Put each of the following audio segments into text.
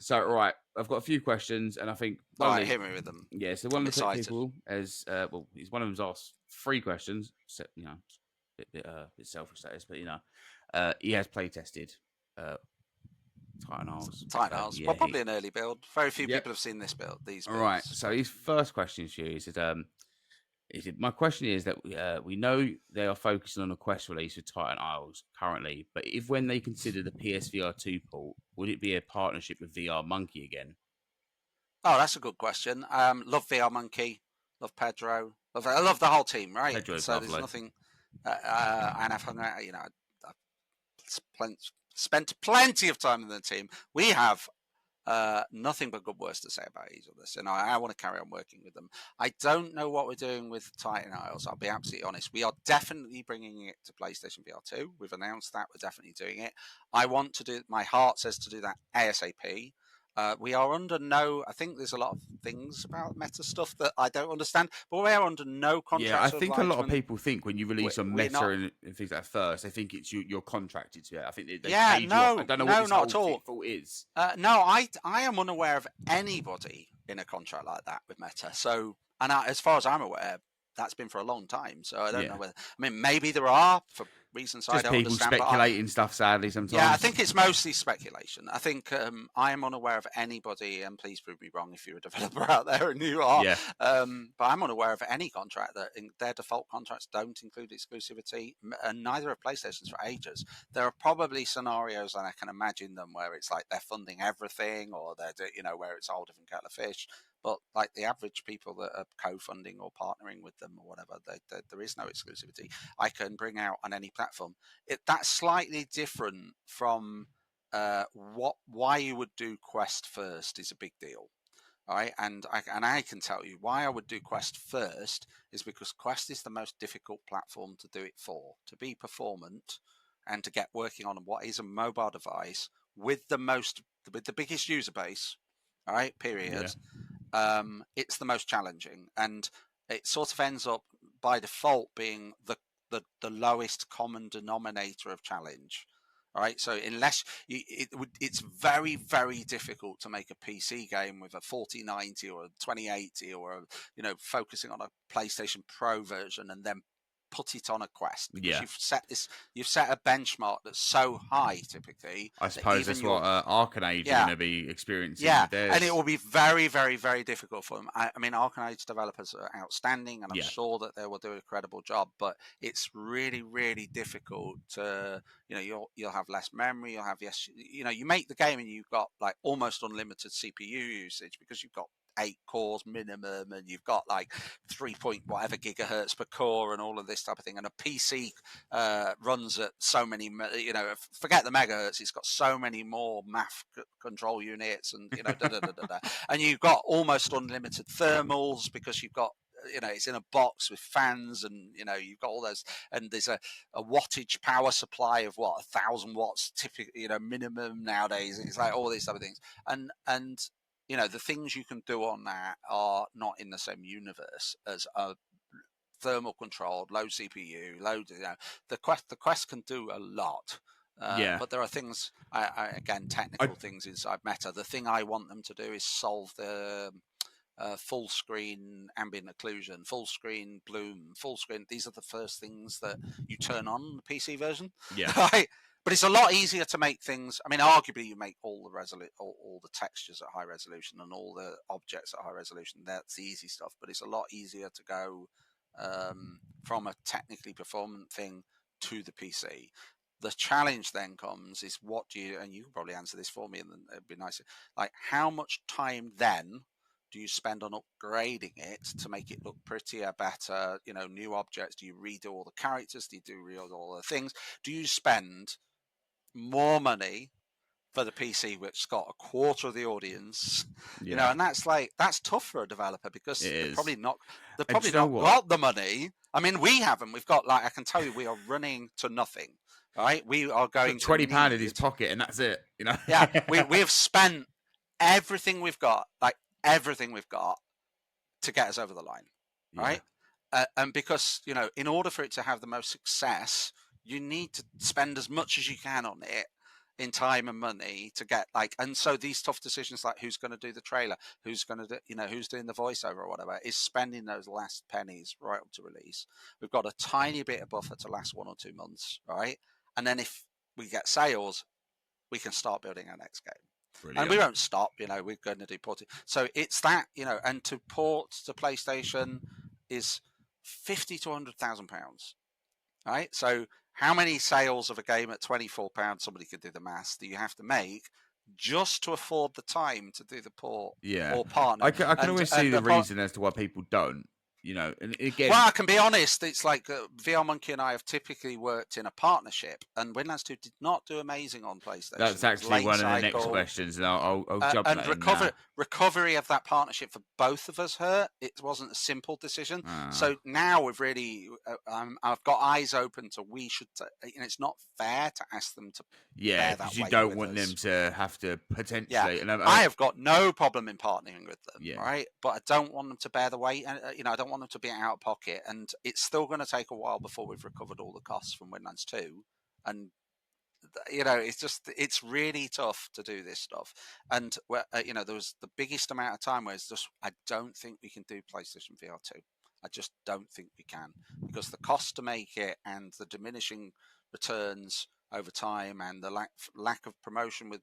So, right, I've got a few questions, and I think All right, hit me with them. Yeah, so one I'm of the excited. people has well, he's one of them's asked 3 questions. So, you know, bit selfish that is, but he has play tested Titan Isles. Titan Isles. Well, probably an early build. Very few Yep. people have seen this build. These All builds. right. So his first question to you is that my question is that we know they are focusing on a Quest release with Titan Isles currently, but if when they consider the PSVR 2 port, would it be a partnership with VR Monkey again? Oh, that's a good question. Love VR Monkey, love Pedro, I love the whole team, right? Pedro's so lovely. There's nothing, and I've hung out, I've spent plenty of time in the team. We have nothing but good words to say about each of this, and I want to carry on working with them. I don't know what we're doing with Titan Isles. I'll be absolutely honest. We are definitely bringing it to PlayStation VR 2. We've announced that we're definitely doing it. I want to do. My heart says to do that ASAP. We are under no. I think there's a lot of things about meta stuff that I don't understand, but we are under no contract. Yeah, I think a lot of people think when you release on Meta and things like that first, they think it's you're contracted to it. I think they paid you off. I don't know what this not whole at all. is. No, I am unaware of anybody in a contract like that with Meta. So, and as far as I'm aware, that's been for a long time. So I don't know whether. I mean, maybe there are for reasons just I don't people understand. Speculating stuff, sadly, sometimes. Yeah, I think it's mostly speculation. I think I am unaware of anybody, and please prove me wrong if you're a developer out there and you are. Yeah. But I'm unaware of any contract that their default contracts don't include exclusivity, and neither have PlayStation's for ages. There are probably scenarios, and I can imagine them, where it's like they're funding everything, or they're where it's a whole different kettle of fish. But like the average people that are co-funding or partnering with them or whatever, there is no exclusivity. I can bring out on any platform. That's slightly different from why you would do Quest first is a big deal. All right, and I can tell you why I would do Quest first is because Quest is the most difficult platform to do it for, to be performant and to get working on what is a mobile device with the biggest user base. All right, period. Yeah. It's the most challenging, and it sort of ends up by default being the lowest common denominator of challenge. All right, so unless it's very, very difficult to make a PC game with a 4090 or a 2080 or focusing on a PlayStation Pro version and then put it on a Quest, because you've set a benchmark that's so high typically. I suppose that's what Arcanage are going to be experiencing. Yeah, and it will be very, very, very difficult for them. I mean, Arcanage developers are outstanding, and I'm sure that they will do a credible job. But it's really, really difficult to, you'll have less memory. You'll have you make the game and you've got like almost unlimited CPU usage because you've got 8 cores minimum, and you've got like 3 point whatever gigahertz per core and all of this type of thing. And a PC runs at so many, forget the megahertz, it's got so many more math control units, and and you've got almost unlimited thermals because you've got it's in a box with fans, and you've got all those, and there's a wattage power supply of 1,000 watts typically, minimum nowadays. It's like all these type of things, and the things you can do on that are not in the same universe as a thermal controlled, low CPU, the Quest can do a lot. But there are things, again, technical things inside Meta. The thing I want them to do is solve the full screen ambient occlusion, full screen bloom, full screen. These are the first things that you turn on the PC version. Yeah. Right? But it's a lot easier to make things. I mean, arguably, you make all the textures at high resolution and all the objects at high resolution. That's the easy stuff. But it's a lot easier to go from a technically performant thing to the PC. The challenge then comes is what do you, and you can probably answer this for me, and it'd be nice. Like, how much time then do you spend on upgrading it to make it look prettier, better? New objects. Do you redo all the characters? Do you redo all the things? Do you spend more money for the PC, which got a quarter of the audience, and that's tough for a developer because they're probably not got the money. I mean, we haven't. We've got, like, I can tell you, we are running to nothing. Right, we are going to £20 in his pocket, and that's it. Yeah, we have spent everything we've got, to get us over the line, right? And because in order for it to have the most success, you need to spend as much as you can on it, in time and money to get and so these tough decisions like who's going to do the trailer, who's going to do, who's doing the voiceover or whatever, is spending those last pennies right up to release. We've got a tiny bit of buffer to last 1 or 2 months, right? And then if we get sales, we can start building our next game. Brilliant. And we won't stop, we're going to do porting. So it's that, and to port to PlayStation is £50,000 to £100,000, right? So how many sales of a game at £24, somebody could do the maths, do you have to make just to afford the time to do the port or partner? I can always see the reason as to why people don't. And again, well, I can be honest. It's like VR Monkey and I have typically worked in a partnership, and Windlands 2 did not do amazing on PlayStation. That's actually one of the next questions, and I'll jump and that recovery of that partnership for both of us hurt. It wasn't a simple decision. So now we've really, I've got eyes open to we should. It's not fair to ask them to. Because you don't want them to have to potentially. Yeah, and I have got no problem in partnering with them, right? But I don't want them to bear the weight, and I don't want them to be out of pocket. And it's still going to take a while before we've recovered all the costs from Windlands 2, and it's really tough to do this stuff. And there was the biggest amount of time where it's just I don't think we can do PlayStation VR 2. I just don't think we can, because the cost to make it and the diminishing returns over time and the lack of promotion with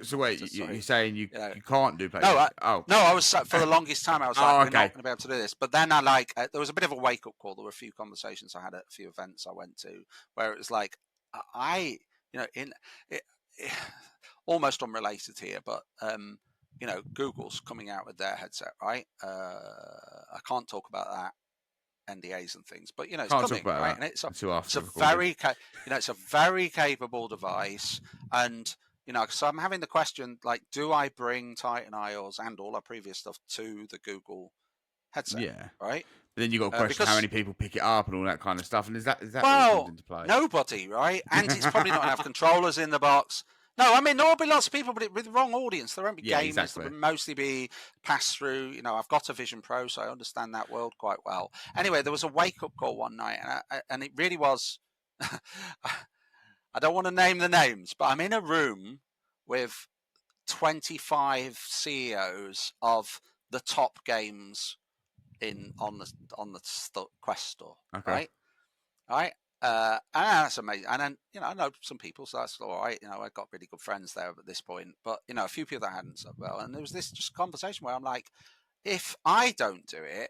so wait, you're saying you can't do PlayStation? No, I was for the longest time I was like, we're not going to be able to do this. But then I there was a bit of a wake up call. There were a few conversations I had at a few events I went to where it was like almost unrelated here, but Google's coming out with their headset, right? I can't talk about that. NDAs and things, but it's coming, right? And it's a very capable device, and so I'm having the question like, do I bring Titan Isles and all our previous stuff to the Google headset? Yeah, right. But then you got a question how many people pick it up and all that kind of stuff, and is that well, into play? Nobody, right? And it's probably not enough controllers in the box. No, I mean, there will be lots of people, but with the wrong audience. There won't be gamers. Exactly. There will mostly be pass-through. I've got a Vision Pro, so I understand that world quite well. Anyway, there was a wake-up call one night, and it really was... I don't want to name the names, but I'm in a room with 25 CEOs of the top games on the Quest store, right? All right. And that's amazing. And then, I know some people, so that's all right. I've got really good friends there at this point, but, a few people that hadn't so well. And there was this just conversation where I'm like, if I don't do it,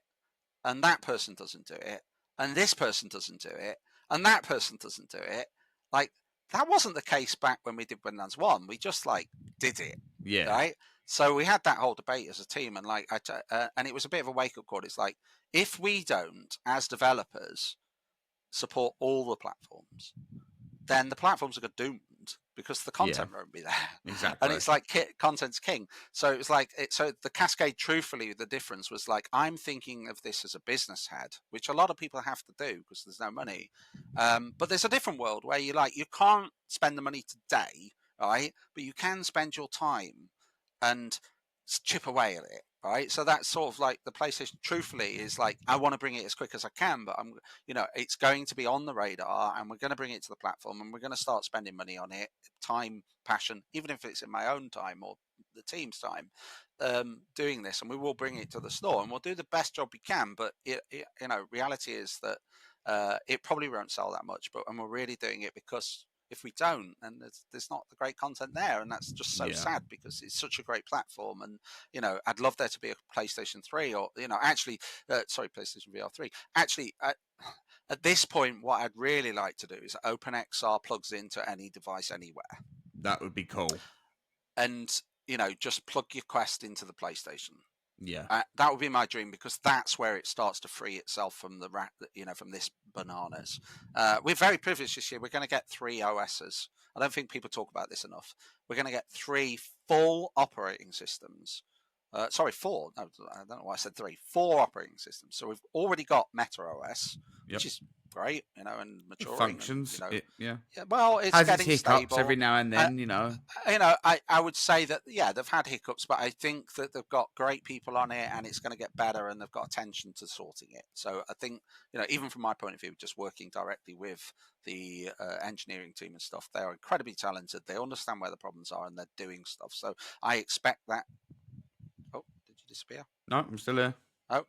and that person doesn't do it, and this person doesn't do it, and that person doesn't do it, like, that wasn't the case back when we did Windlands 1. We just, did it. Yeah. Right? So we had that whole debate as a team, and, and it was a bit of a wake-up call. It's like, if we don't, as developers, support all the platforms, then the platforms are doomed because the content won't be there. Exactly. And it's like content's king. So it was like, so the cascade, truthfully, the difference was like, I'm thinking of this as a business head, which a lot of people have to do because there's no money. But there's a different world where you can't spend the money today, right? But you can spend your time and chip away at it. Right, so that's sort of like the PlayStation. Truthfully, is like I want to bring it as quick as I can, but it's going to be on the radar, and we're going to bring it to the platform, and we're going to start spending money on it, time, passion, even if it's in my own time or the team's time, doing this, and we will bring it to the store, and we'll do the best job we can. But reality is that it probably won't sell that much, and we're really doing it because. If we don't, and there's not the great content there, and that's just so sad because it's such a great platform. And I'd love there to be a PlayStation 3 or PlayStation VR 3. Actually, at this point, what I'd really like to do is OpenXR plugs into any device anywhere. That would be cool. And just plug your Quest into the PlayStation. Yeah, that would be my dream because that's where it starts to free itself from from this bananas. We're very privileged this year. We're going to get 3 OSs. I don't think people talk about this enough. We're going to get 3 full operating systems. 4. No, I don't know why I said 3. 4 operating systems. So we've already got Meta OS, which is great, you know, and maturing. It functions. And, Yeah. Well, it's Has getting its hiccups stable every now and then, you know. I would say that, yeah, they've had hiccups, but I think that they've got great people on it and it's going to get better and they've got attention to sorting it. So I think, you know, even from my point of view, just working directly with the engineering team and stuff, they're incredibly talented. They understand where the problems are and they're doing stuff. So I expect that. Oh, did you disappear? No, I'm still here. Oh,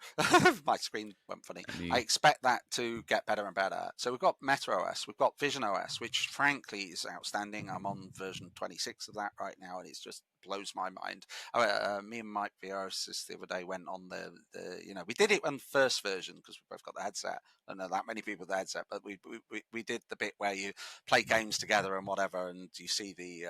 my screen went funny. I expect that to get better and better. So we've got Meta OS, we've got Vision OS, which frankly is outstanding. I'm on version 26 of that right now, and it's just blows my mind. Me and Mike VRS the other day went on the we did it on first version because we both got the headset. I don't know that many people with the headset, but we did the bit where you play games together and whatever, and you see the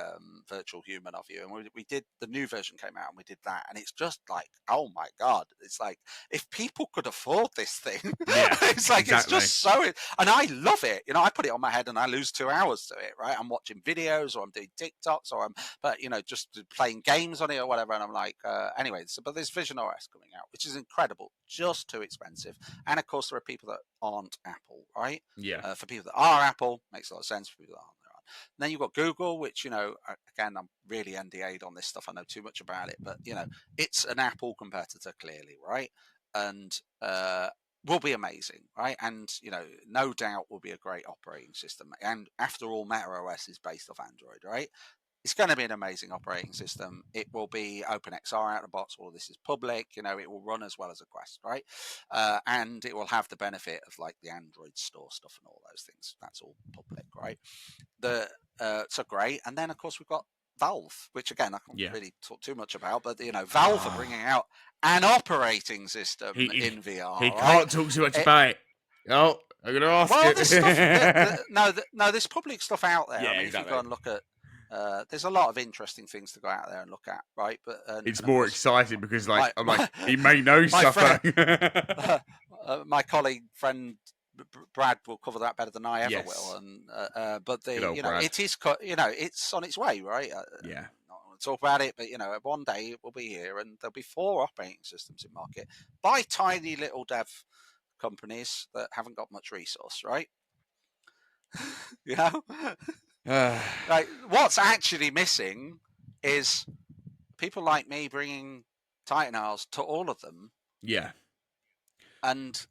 virtual human of you. And we did the new version came out, and we did that, and it's just like, oh my god, it's like if people could afford this thing, it's like exactly. It's just so, and I love it. You know, I put it on my head and I lose 2 hours to it. Right, I'm watching videos or I'm doing TikToks or but you know, just playing games on it or whatever. And I'm like, anyway. So, but there's Vision OS coming out, which is incredible, just too expensive. And of course, there are people that aren't Apple, right? Yeah. For people that are Apple, makes a lot of sense. For people that aren't. And then you've got Google, which, you know, again, I'm really NDA'd on this stuff. I know too much about it, but, you know, it's an Apple competitor, clearly, right? And will be amazing, right? And, you know, no doubt will be a great operating system. And after all, Meta OS is based off Android, right? It's going to be an amazing operating system. It will be OpenXR out of the box. All of this is public. You know, it will run as well as a Quest, right? And it will have the benefit of like the Android store stuff and all those things. That's all public, right? So great. And then, of course, we've got Valve, which again I can't really talk too much about, but you know, Valve are bringing out an operating system in VR. He can't talk too much about it. Oh, I'm gonna ask you. There's stuff. No, there's public stuff out there. Yeah, I mean, exactly. if you go and look at, there's a lot of interesting things to go out there and look at, right? But it's more exciting because, like, I'm like, he may know stuff. My colleague friend Brad will cover that better than I ever will, and but Brad. it is, you know, it's on its way, right? Yeah. Not want to talk about it, but you know, one day it will be here, and there'll be 4 operating systems in market by tiny little dev companies that haven't got much resource, right? You know, like what's actually missing is people like me bringing Titan Isles to all of them. Yeah, and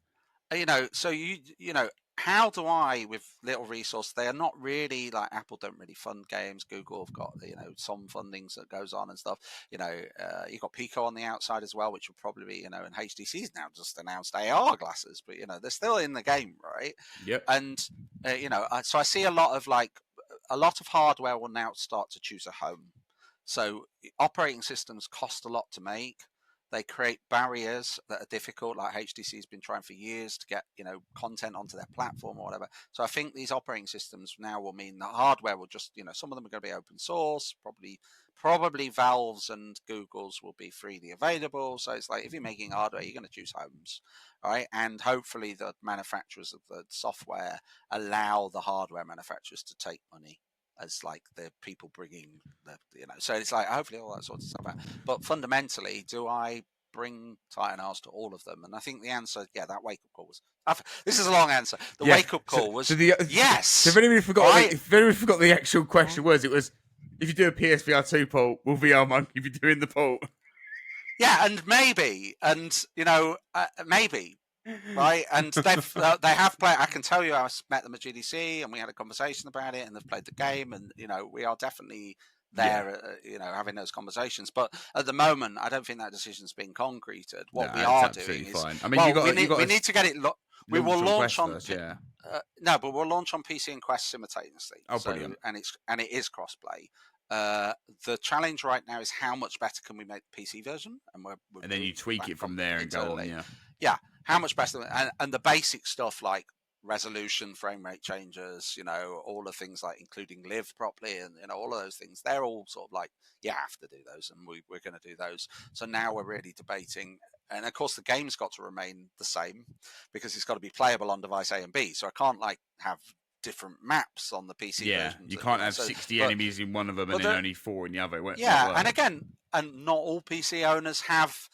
you know, so you know, how do I, with little resource, they are not really like Apple don't really fund games. Google have got, you know, some fundings that goes on and stuff. You know, you've got Pico on the outside as well, which will probably be, you know, and HTC's now just announced AR glasses, but you know, they're still in the game, right? Yep. And you know, so I see a lot of hardware will now start to choose a home. So operating systems cost a lot to make. They create barriers that are difficult, like HTC's been trying for years to get, you know, content onto their platform or whatever. So I think these operating systems now will mean that hardware will just, you know, some of them are going to be open source, probably Valve's and Google's will be freely available. So it's like, if you're making hardware, you're going to choose homes, right? And hopefully the manufacturers of the software allow the hardware manufacturers to take money as like the people bringing the, you know, so it's like hopefully all that sort of stuff out. But fundamentally, do I bring Titan Isles to all of them? And I think the answer, that wake up call was. This is a long answer. The wake up call was yes. So if anyone forgot, if anyone forgot the actual question was, it was, if you do a PSVR 2 port, will VR Monkey be doing the port? Yeah, and maybe, and you know, maybe. Right, and they have played. I can tell you, I met them at GDC, and we had a conversation about it, and they've played the game, and you know, we are definitely there, you know, having those conversations. But at the moment, I don't think that decision's been concreted. What we are doing is, I mean, we need to get it. We will launch on first, no, but we'll launch on PC and Quest simultaneously. Oh, brilliant! And it is crossplay. The challenge right now is how much better can we make the PC version, and and then you tweak it from there and go on. Yeah, how much better, and the basic stuff like resolution, frame rate changes, you know, all the things like including live properly, and you know, all of those things. They're all sort of like, you have to do those, and we're going to do those. So now we're really debating. And of course, the game's got to remain the same because it's got to be playable on device A and B. So I can't like have different maps on the PC version. You can't have 60 enemies in one of them and then only 4 in the other. And again, and not all PC owners have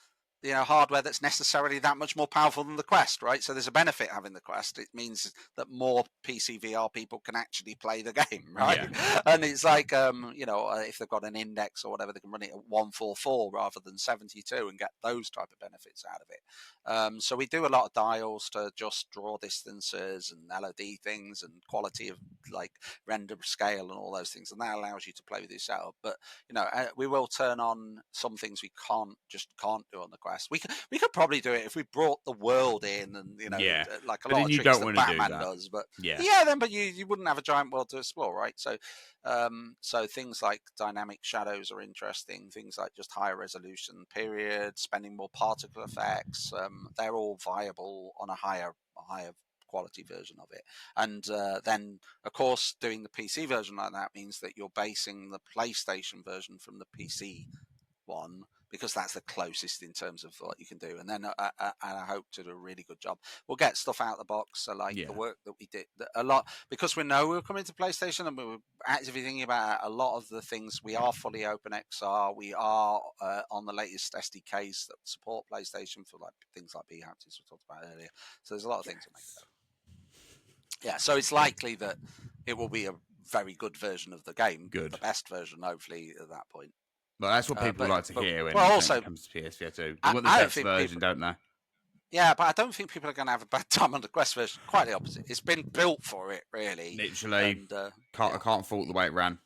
hardware that's necessarily that much more powerful than the Quest, right? So there's a benefit having the Quest. It means that more PC VR people can actually play the game, right? Yeah. And it's like, if they've got an index or whatever, they can run it at 144 rather than 72 and get those type of benefits out of it. So we do a lot of dials to adjust draw distances and LOD things and quality of like render scale and all those things, and that allows you to play with your setup. But we will turn on some things we can't do on the Quest. We could probably do it if we brought the world in, and like a lot of tricks that Batman does. But but you wouldn't have a giant world to explore, right? So so things like dynamic shadows are interesting. Things like just higher resolution period, spending more particle effects. They're all viable on a higher quality version of it. And then, of course, doing the PC version like that means that you're basing the PlayStation version from the PC one, because that's the closest in terms of what you can do. And then I hope to do a really good job. We'll get stuff out of the box. So like the work that we did a lot, because we know we're coming to PlayStation and we were actively thinking about a lot of the things. We are fully OpenXR. We are on the latest SDKs that support PlayStation for like things like B-haptics we talked about earlier. So there's a lot of things to make it up. Yeah, so it's likely that it will be a very good version of the game. The best version, hopefully, at that point. Well, that's what people like to hear when it comes to PSVR 2. They want the best version, don't they? Yeah, but I don't think people are going to have a bad time on the Quest version. Quite the opposite. It's been built for it, really. Literally. And, I can't fault the way it ran.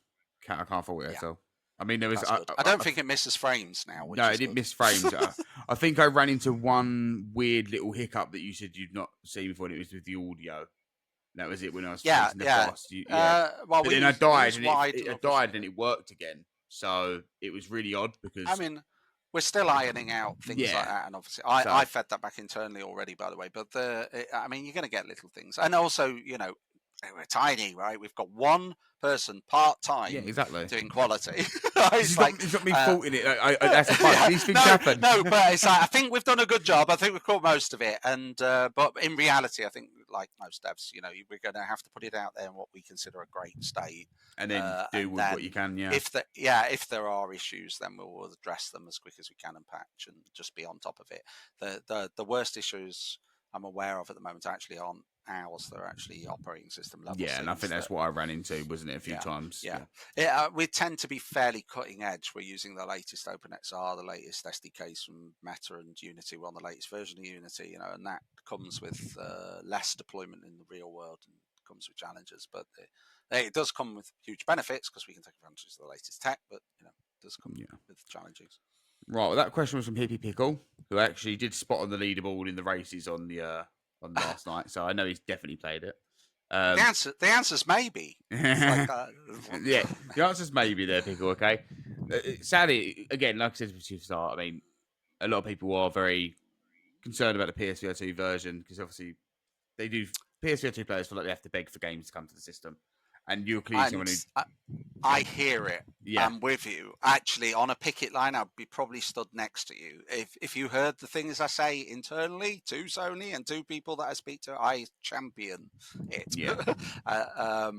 I can't fault it at all. I mean, there was. I don't think it misses frames now. No, it didn't miss frames. I think I ran into one weird little hiccup that you said you'd not seen before, and it was with the audio. That was it when I was facing the boss. But then I died, and it worked again. So it was really odd because I mean, we're still ironing out things like that, and obviously I fed that back internally already, by the way. But I mean, you're going to get little things, and also we're tiny, right? We've got one person part-time doing quality. It's not me faulting it. That's a fact. These things happen. No, but it's like, I think we've done a good job. I think we've caught most of it. And but in reality, I think like most devs, we're going to have to put it out there in what we consider a great state. And then do with what you can, If there are issues, then we'll address them as quick as we can and patch and just be on top of it. The worst issues I'm aware of at the moment actually aren't ours. They're actually operating system level. Yeah, and I think that's what I ran into, wasn't it, a few times? Yeah. We tend to be fairly cutting edge. We're using the latest OpenXR, the latest SDKs from Meta and Unity. We're on the latest version of Unity, and that comes with less deployment in the real world and comes with challenges. But it does come with huge benefits because we can take advantage of the latest tech, but it does come with challenges. Right, well, that question was from Hippie Pickle, who actually did spot on the leaderboard in the races on last night, so I know he's definitely played it. The answer's maybe. Yeah, the answer's maybe there, Pickle. Okay. Sadly, again, like I said to start, I mean, a lot of people are very concerned about the PSVR 2 version because obviously they do. PSVR 2 players feel like they have to beg for games to come to the system. And you're clearly someone who... I hear it. Yeah. I'm with you. Actually, on a picket line, I'd be probably stood next to you. If you heard the things I say internally to Sony and to people that I speak to, I champion it. Yeah. I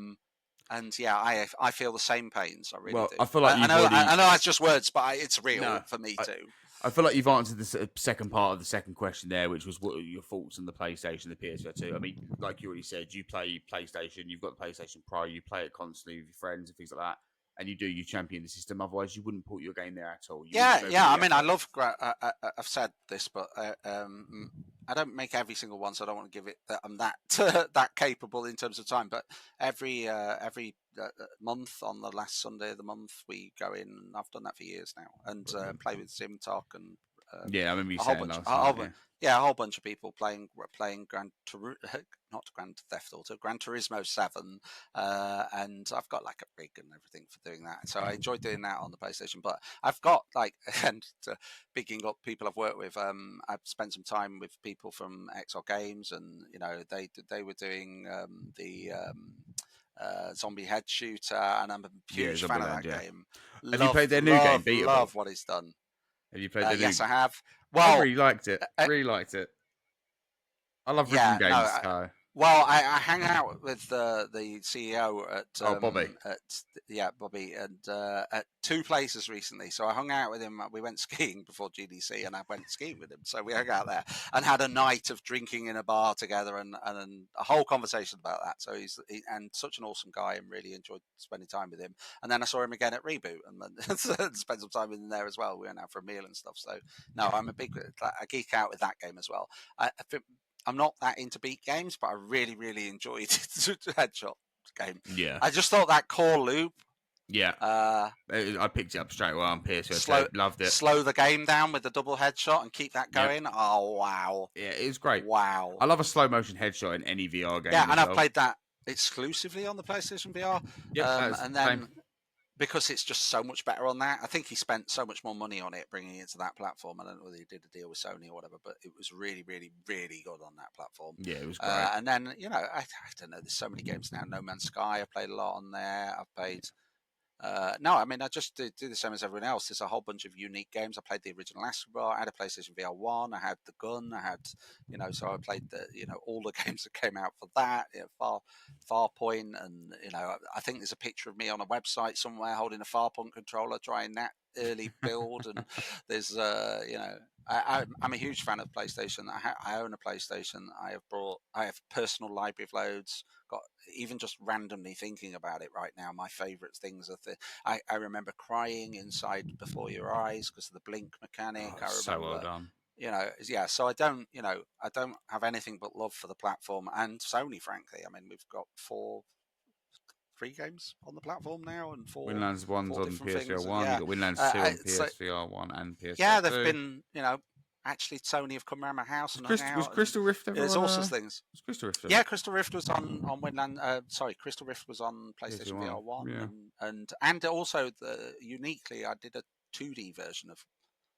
feel the same pains. I really do. I feel like I know that's just words, but it's real for me too. I feel like you've answered the second part of the second question there, which was what are your thoughts on the PlayStation, the PSVR 2? I mean, like you already said, you play PlayStation, you've got the PlayStation Pro, you play it constantly with your friends and things like that, and you champion the system. Otherwise, you wouldn't put your game there at all. I mean, I love. I've said this, but I don't make every single one, so I don't want to give it that I'm that capable in terms of time. But every month on the last Sunday of the month, we go in. And I've done that for years now, and play with SimTalk and I remember you saying last night. A whole bunch of people playing Gran Turismo 7, and I've got like a rig and everything for doing that. So I enjoy doing that on the PlayStation. But I've got picking up people I've worked with. I've spent some time with people from XR Games, and they were doing the zombie head shooter, and I'm a huge fan of that game. Have you played their new game? Beatable? Love what he's done. Have you played their new? Yes, I have. Well, I really liked it. I love rhythm games. Well, I hang out with the CEO at Bobby. Bobby, and at two places recently. So I hung out with him. We went skiing before GDC, and I went skiing with him. So we hung out there and had a night of drinking in a bar together, and a whole conversation about that. So he's such an awesome guy, and really enjoyed spending time with him. And then I saw him again at Reboot, and then spent some time with him there as well. We went out for a meal and stuff. So no, I'm I geek out with that game as well. I think I'm not that into beat games, but I really, really enjoyed the headshot game. Yeah. I just thought that core loop. Yeah. I picked it up straight away on PS2. Loved it. Slow the game down with the double headshot and keep that going. Yep. Oh, wow. Yeah, it was great. Wow. I love a slow motion headshot in any VR game. Yeah, and I've played that exclusively on the PlayStation VR. Yep, and then because it's just so much better on that. I think he spent so much more money on it, bringing it to that platform. I don't know whether he did a deal with Sony or whatever, but it was really, really, really good on that platform. Yeah, it was great. And then, I don't know, there's so many games now. No Man's Sky, I played a lot on there. I've played... no, I mean, I just do the same as everyone else. There's a whole bunch of unique games. I played the original Astrobar. I had a PlayStation VR 1. I had the gun. I had, so I played all the games that came out for that. Farpoint, and I think there's a picture of me on a website somewhere holding a Farpoint controller, trying that early build. And there's, I'm a huge fan of PlayStation. I own a PlayStation. I have personal library of loads. Got even just randomly thinking about it right now. My favorite things are I remember crying inside Before Your Eyes because of the blink mechanic. I remember, so well done. So I don't have anything but love for the platform and Sony, frankly. I mean, we've got 3 games on the platform now, and 4 Windlands 1's on PSVR 1, yeah. You've got Windlands 2 on PSVR 1 and PSVR 2. Yeah, they've been, actually Sony have come around my house and was Crystal Rift ever there's all sorts of things. Was Crystal Rift Yeah, Crystal Rift was on Windland. Crystal Rift was on PlayStation VR 1, yeah. and also uniquely, I did a 2D version of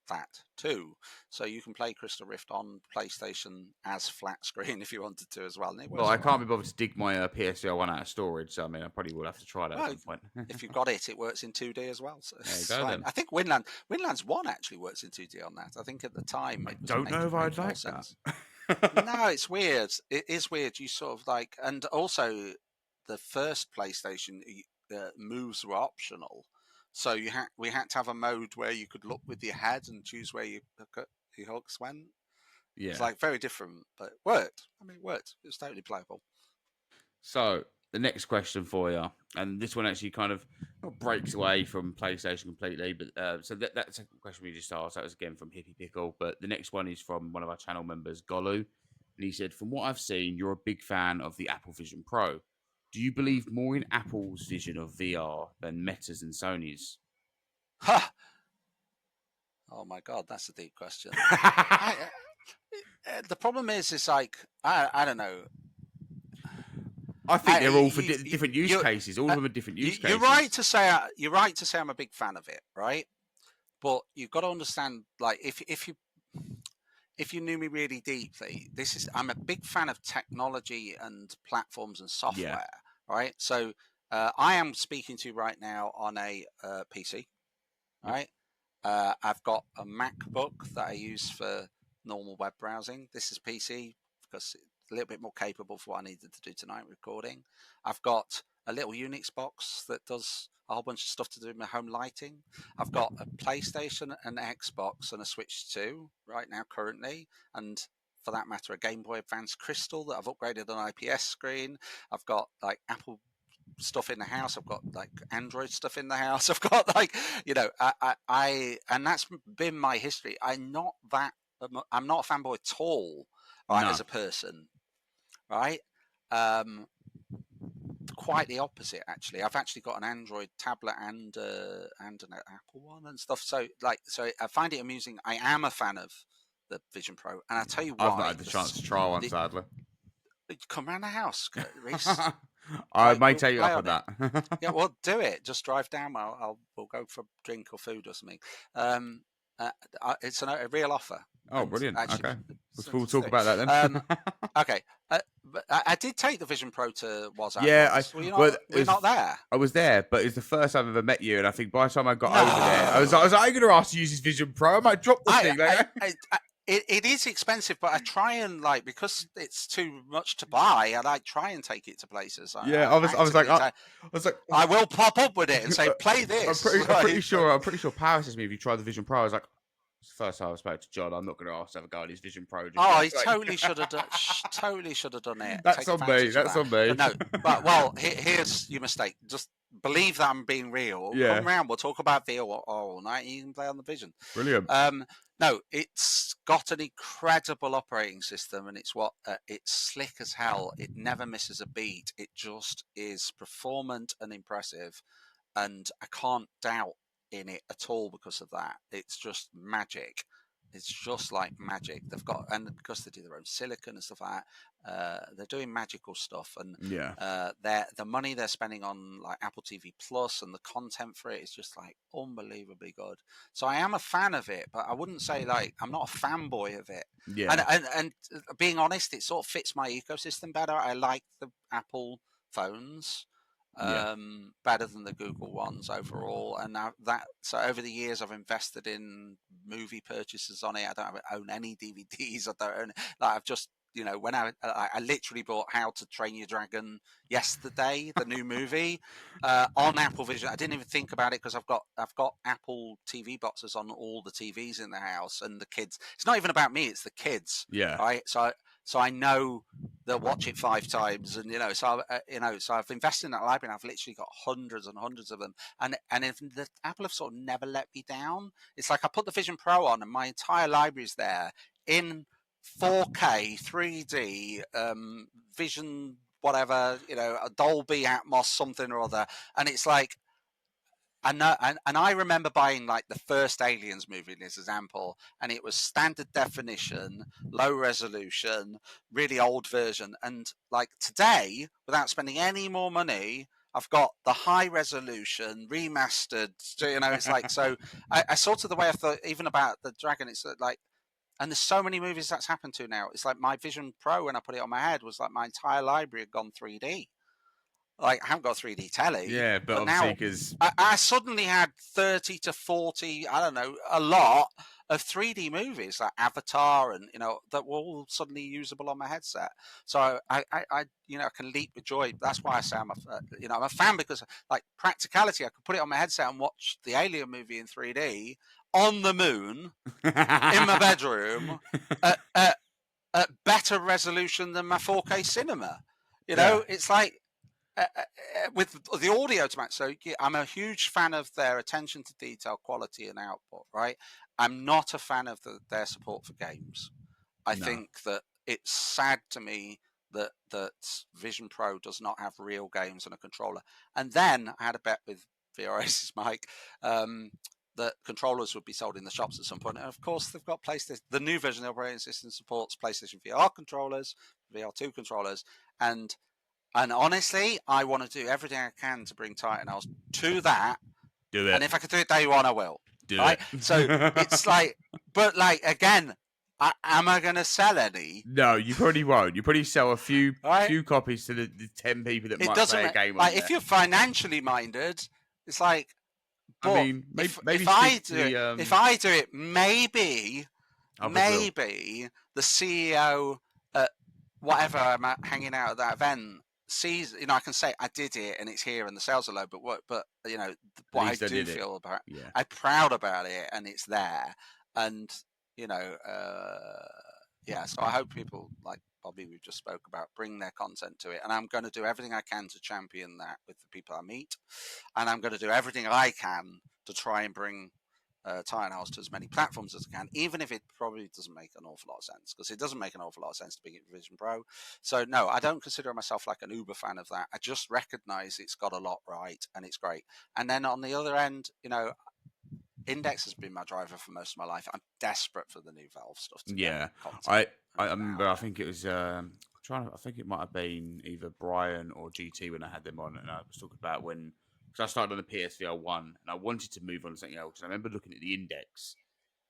that too, so you can play Crystal Rift on PlayStation as flat screen if you wanted to as well. Well, I can't be bothered to dig my PSVR 1 out of storage, so I mean, I probably will have to try that at some point. If you've got it, it works in 2D as well. So there you go, then. I think Windlands 1 actually works in 2D on that. I think at the time, I don't know if I'd like sense. No, it's weird. It is weird. You sort of like, and also the first PlayStation moves were optional. So we had to have a mode where you could look with your head and choose where your hooks went. Yeah, it's like very different, but it worked. I mean, it worked. It was totally playable. So the next question for you, and this one actually kind of breaks away from PlayStation completely, but so that's a question we just asked. That was again from Hippie Pickle, but the next one is from one of our channel members, Golu, and he said, "From what I've seen, you're a big fan of the Apple Vision Pro. Do you believe more in Apple's vision of VR than Meta's and Sony's?" Ha! Oh my God, that's a deep question. The problem is like I don't know. I think they're all for different use cases. All of them are different use cases. You're right to say I'm a big fan of it, right? But you've got to understand, like, if you knew me really deeply, I'm a big fan of technology and platforms and software, right? So I am speaking to you right now on a PC, right? I've got a MacBook that I use for normal web browsing. This is PC because it's a little bit more capable for what I needed to do tonight recording. I've got a little Unix box that does a whole bunch of stuff to do with my home lighting. I've got a PlayStation, an Xbox, and a Switch 2 right now currently, and for that matter, a Game Boy Advance Crystal that I've upgraded an IPS screen. I've got like Apple stuff in the house. I've got like Android stuff in the house. I've got like, I and that's been my history. I'm not a fanboy at all, right? No. As a person, right? Quite the opposite, actually. I've actually got an Android tablet and an Apple one and stuff. So I find it amusing. I am a fan of the Vision Pro, and I tell you why. I've not had the chance to try one, sadly. Come around the house, Reece. I might take you up on that. Yeah, well, do it. Just drive down. We'll go for a drink or food or something. It's a real offer. Oh, brilliant. Actually, okay. We'll talk about that then. Okay. But I did take the Vision Pro to WhatsApp. Yeah. Were you not there? I was there, but it's the first time I've ever met you. And I think by the time I got over there, I was like, I'm going to ask you to use this Vision Pro. I might drop the thing. it is expensive, but I try and because it's too much to buy, and I try and take it to places. I was like, I will pop up with it and say, play this. I'm pretty sure Power says to me, if you try the Vision Pro, I was like, it's the first time I spoke to John. I'm not going to ask to have a go at his Vision Pro. He totally should have done. Totally should have done it. That's on me. That's on me. But no, but here's your mistake. Just believe that I'm being real. Yeah. Come round. We'll talk about VR all night. You can play on the Vision. Brilliant. No, it's got an incredible operating system, and it's slick as hell. It never misses a beat. It just is performant and impressive, and I can't doubt in it at all because of that. It's just magic. It's just like magic. They've got, and because they do their own silicon and stuff like that, they're doing magical stuff. And the money they're spending on like Apple TV Plus and the content for it is just like unbelievably good. So I am a fan of it, but I wouldn't say I'm not a fanboy of it. Yeah. And being honest, it sort of fits my ecosystem better. I like the Apple phones better than the Google ones overall, and so over the years I've invested in movie purchases on it. I don't own any DVDs. I don't own I've just when I literally bought How to Train Your Dragon yesterday, the new movie, on Apple Vision. I didn't even think about it because I've got Apple TV boxes on all the TVs in the house, and the kids. It's not even about me; it's the kids. Yeah. Right. So I know they'll watch it 5 times, and so I've invested in that library, and I've literally got hundreds and hundreds of them, and if the Apple have sort of never let me down. It's like I put the Vision Pro on, and my entire library's there in 4K, 3D, Vision, whatever, a Dolby Atmos, something or other, and it's like. And I remember buying like the first Aliens movie, as an example, and it was standard definition, low resolution, really old version. And like today, without spending any more money, I've got the high resolution remastered. It's like so. I sort of the way I thought even about the Dragon. It's like, and there's so many movies that's happened to now. It's like my Vision Pro when I put it on my head was like my entire library had gone 3D. Like I haven't got 3D telly. Yeah, but now because I suddenly had 30 to 40, I don't know, a lot of 3D movies like Avatar, and that were all suddenly usable on my headset. So I can leap with joy. That's why I say I'm a fan, because like practicality, I could put it on my headset and watch the Alien movie in 3D on the moon in my bedroom at better resolution than my 4K cinema. It's like. With the audio to match, so I'm a huge fan of their attention to detail, quality, and output. Right, I'm not a fan of their support for games. I think that it's sad to me that Vision Pro does not have real games and a controller. And then I had a bet with VRS's Mike that controllers would be sold in the shops at some point. And of course, they've got PlayStation. The new version of the operating system supports PlayStation VR controllers, VR2 controllers, and honestly, I want to do everything I can to bring Titan House to that. Do it. And if I could do it day one, I will. Do right? it. So it's like, but like, again, am I going to sell any? No, you probably won't. You probably sell a few copies to the 10 people that might play a game on like, if you're financially minded, it's like, I mean, maybe if I do it, maybe the CEO at whatever I'm hanging out at that event sees, I can say I did it and it's here and the sales are low, but what I do feel about it, I'm proud about it and it's there, and so I hope people like Bobby we just spoke about bring their content to it, and I'm going to do everything I can to champion that with the people I meet, and I'm going to do everything I can to try and bring Titan House to as many platforms as I can, even if it probably doesn't make an awful lot of sense, because it doesn't make an awful lot of sense to bring it to Vision Pro. So no, I don't consider myself like an uber fan of that. I just recognize it's got a lot right and it's great. And then on the other end, Index has been my driver for most of my life. I'm desperate for the new Valve stuff. I remember. I think it was I think it might have been either Brian or GT when I had them on, and I was talking about because I started on the PSVR 1 and I wanted to move on to something else. And I remember looking at the Index,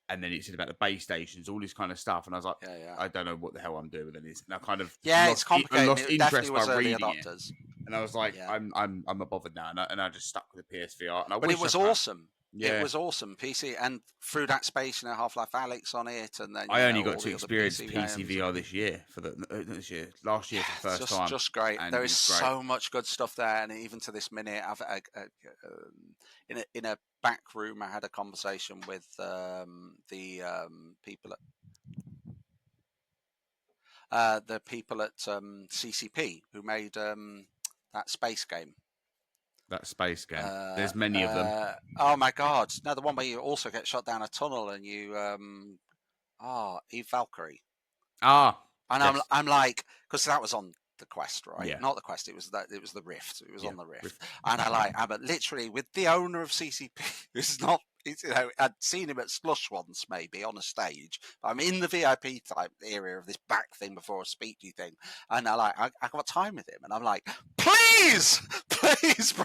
and then it said about the base stations, all this kind of stuff, and I was like, I don't know what the hell I'm doing with this. And I kind of it's complicated. I lost interest by reading adopters. it, and I was like, I'm not bothered now, and I just stuck with the PSVR. And but it was awesome. It was awesome. PC, and through that space, Half-Life Alyx on it, and then I only got all to the other experience PC VR this year last year for the first time. Just great. And There is great. so much good stuff there, and even to this minute, I've in a back room, I had a conversation with the people at CCP who made that space game. That space game. There's many of them. Oh my god! No, the one where you also get shot down a tunnel and you Eve Valkyrie. And yes. I'm like, because that was on the Quest, right? Yeah. Not the Quest. It was the Rift. It was on the Rift. And I'm literally with the owner of CCP, who's not. I'd seen him at Slush once, maybe on a stage. But I'm in the VIP type area of this back thing before a speechy thing, and I got time with him, and I'm like, please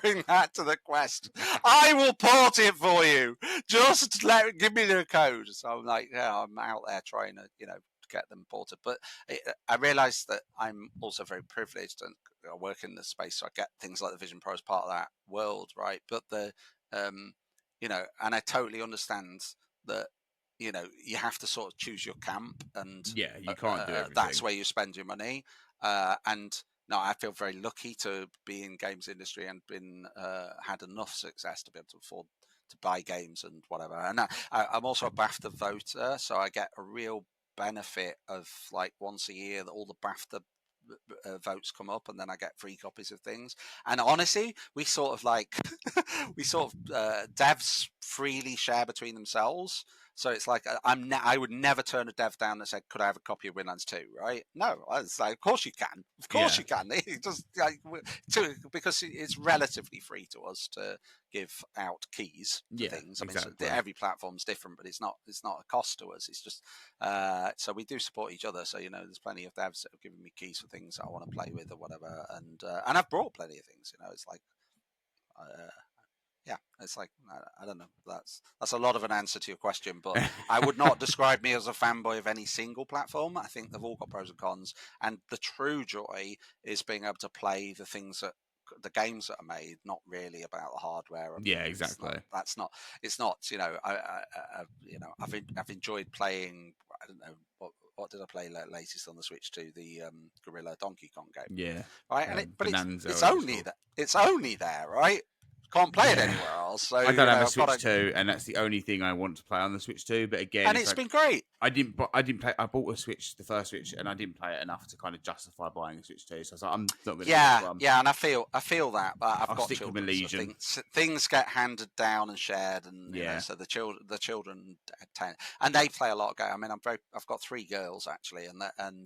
bring that to the Quest. I will port it for you. Just give me the code. So I'm like, yeah, I'm out there trying to, get them ported. But I realised that I'm also very privileged and I work in the space, so I get things like the Vision Pro as part of that world, right? But and I totally understand that, you have to sort of choose your camp, and you can't do everything. that's where you spend your money. And no, I feel very lucky to be in games industry and had enough success to be able to afford to buy games and whatever. And I'm also a BAFTA voter, so I get a real benefit of, like, once a year that all the BAFTA votes come up, and then I get free copies of things. And honestly, we sort of devs freely share between themselves. So it's like I would never turn a dev down that said, "Could I have a copy of Windlands 2?" Right? No, it's like, of course you can. Of course you can. It just because it's relatively free to us to give out keys to things. I mean, exactly. every platform's different, but it's not a cost to us. It's just so we do support each other. So there's plenty of devs that have given me keys for things that I want to play with or whatever, and I've brought plenty of things. It's like. Yeah, it's like, I don't know. That's a lot of an answer to your question, but I would not describe me as a fanboy of any single platform. I think they've all got pros and cons, and the true joy is being able to play the the games that are made, not really about the hardware. Exactly. It's not. I've enjoyed playing. I don't know what did I play latest on the Switch 2? The Gorilla Donkey Kong game. Yeah. Right, but it's only that. It's only there, right? Can't play it anywhere else. So I don't have a Switch 2, and that's the only thing I want to play on the Switch 2. But again, and it's been great. I didn't play. I bought a Switch, the first Switch, and I didn't play it enough to kind of justify buying a Switch 2. So I was like, I'm not going to. Yeah, and I feel that, but I've got stick with my Legion. So things get handed down and shared, and so the children and they play a lot of games. I mean, I've got 3 girls actually, and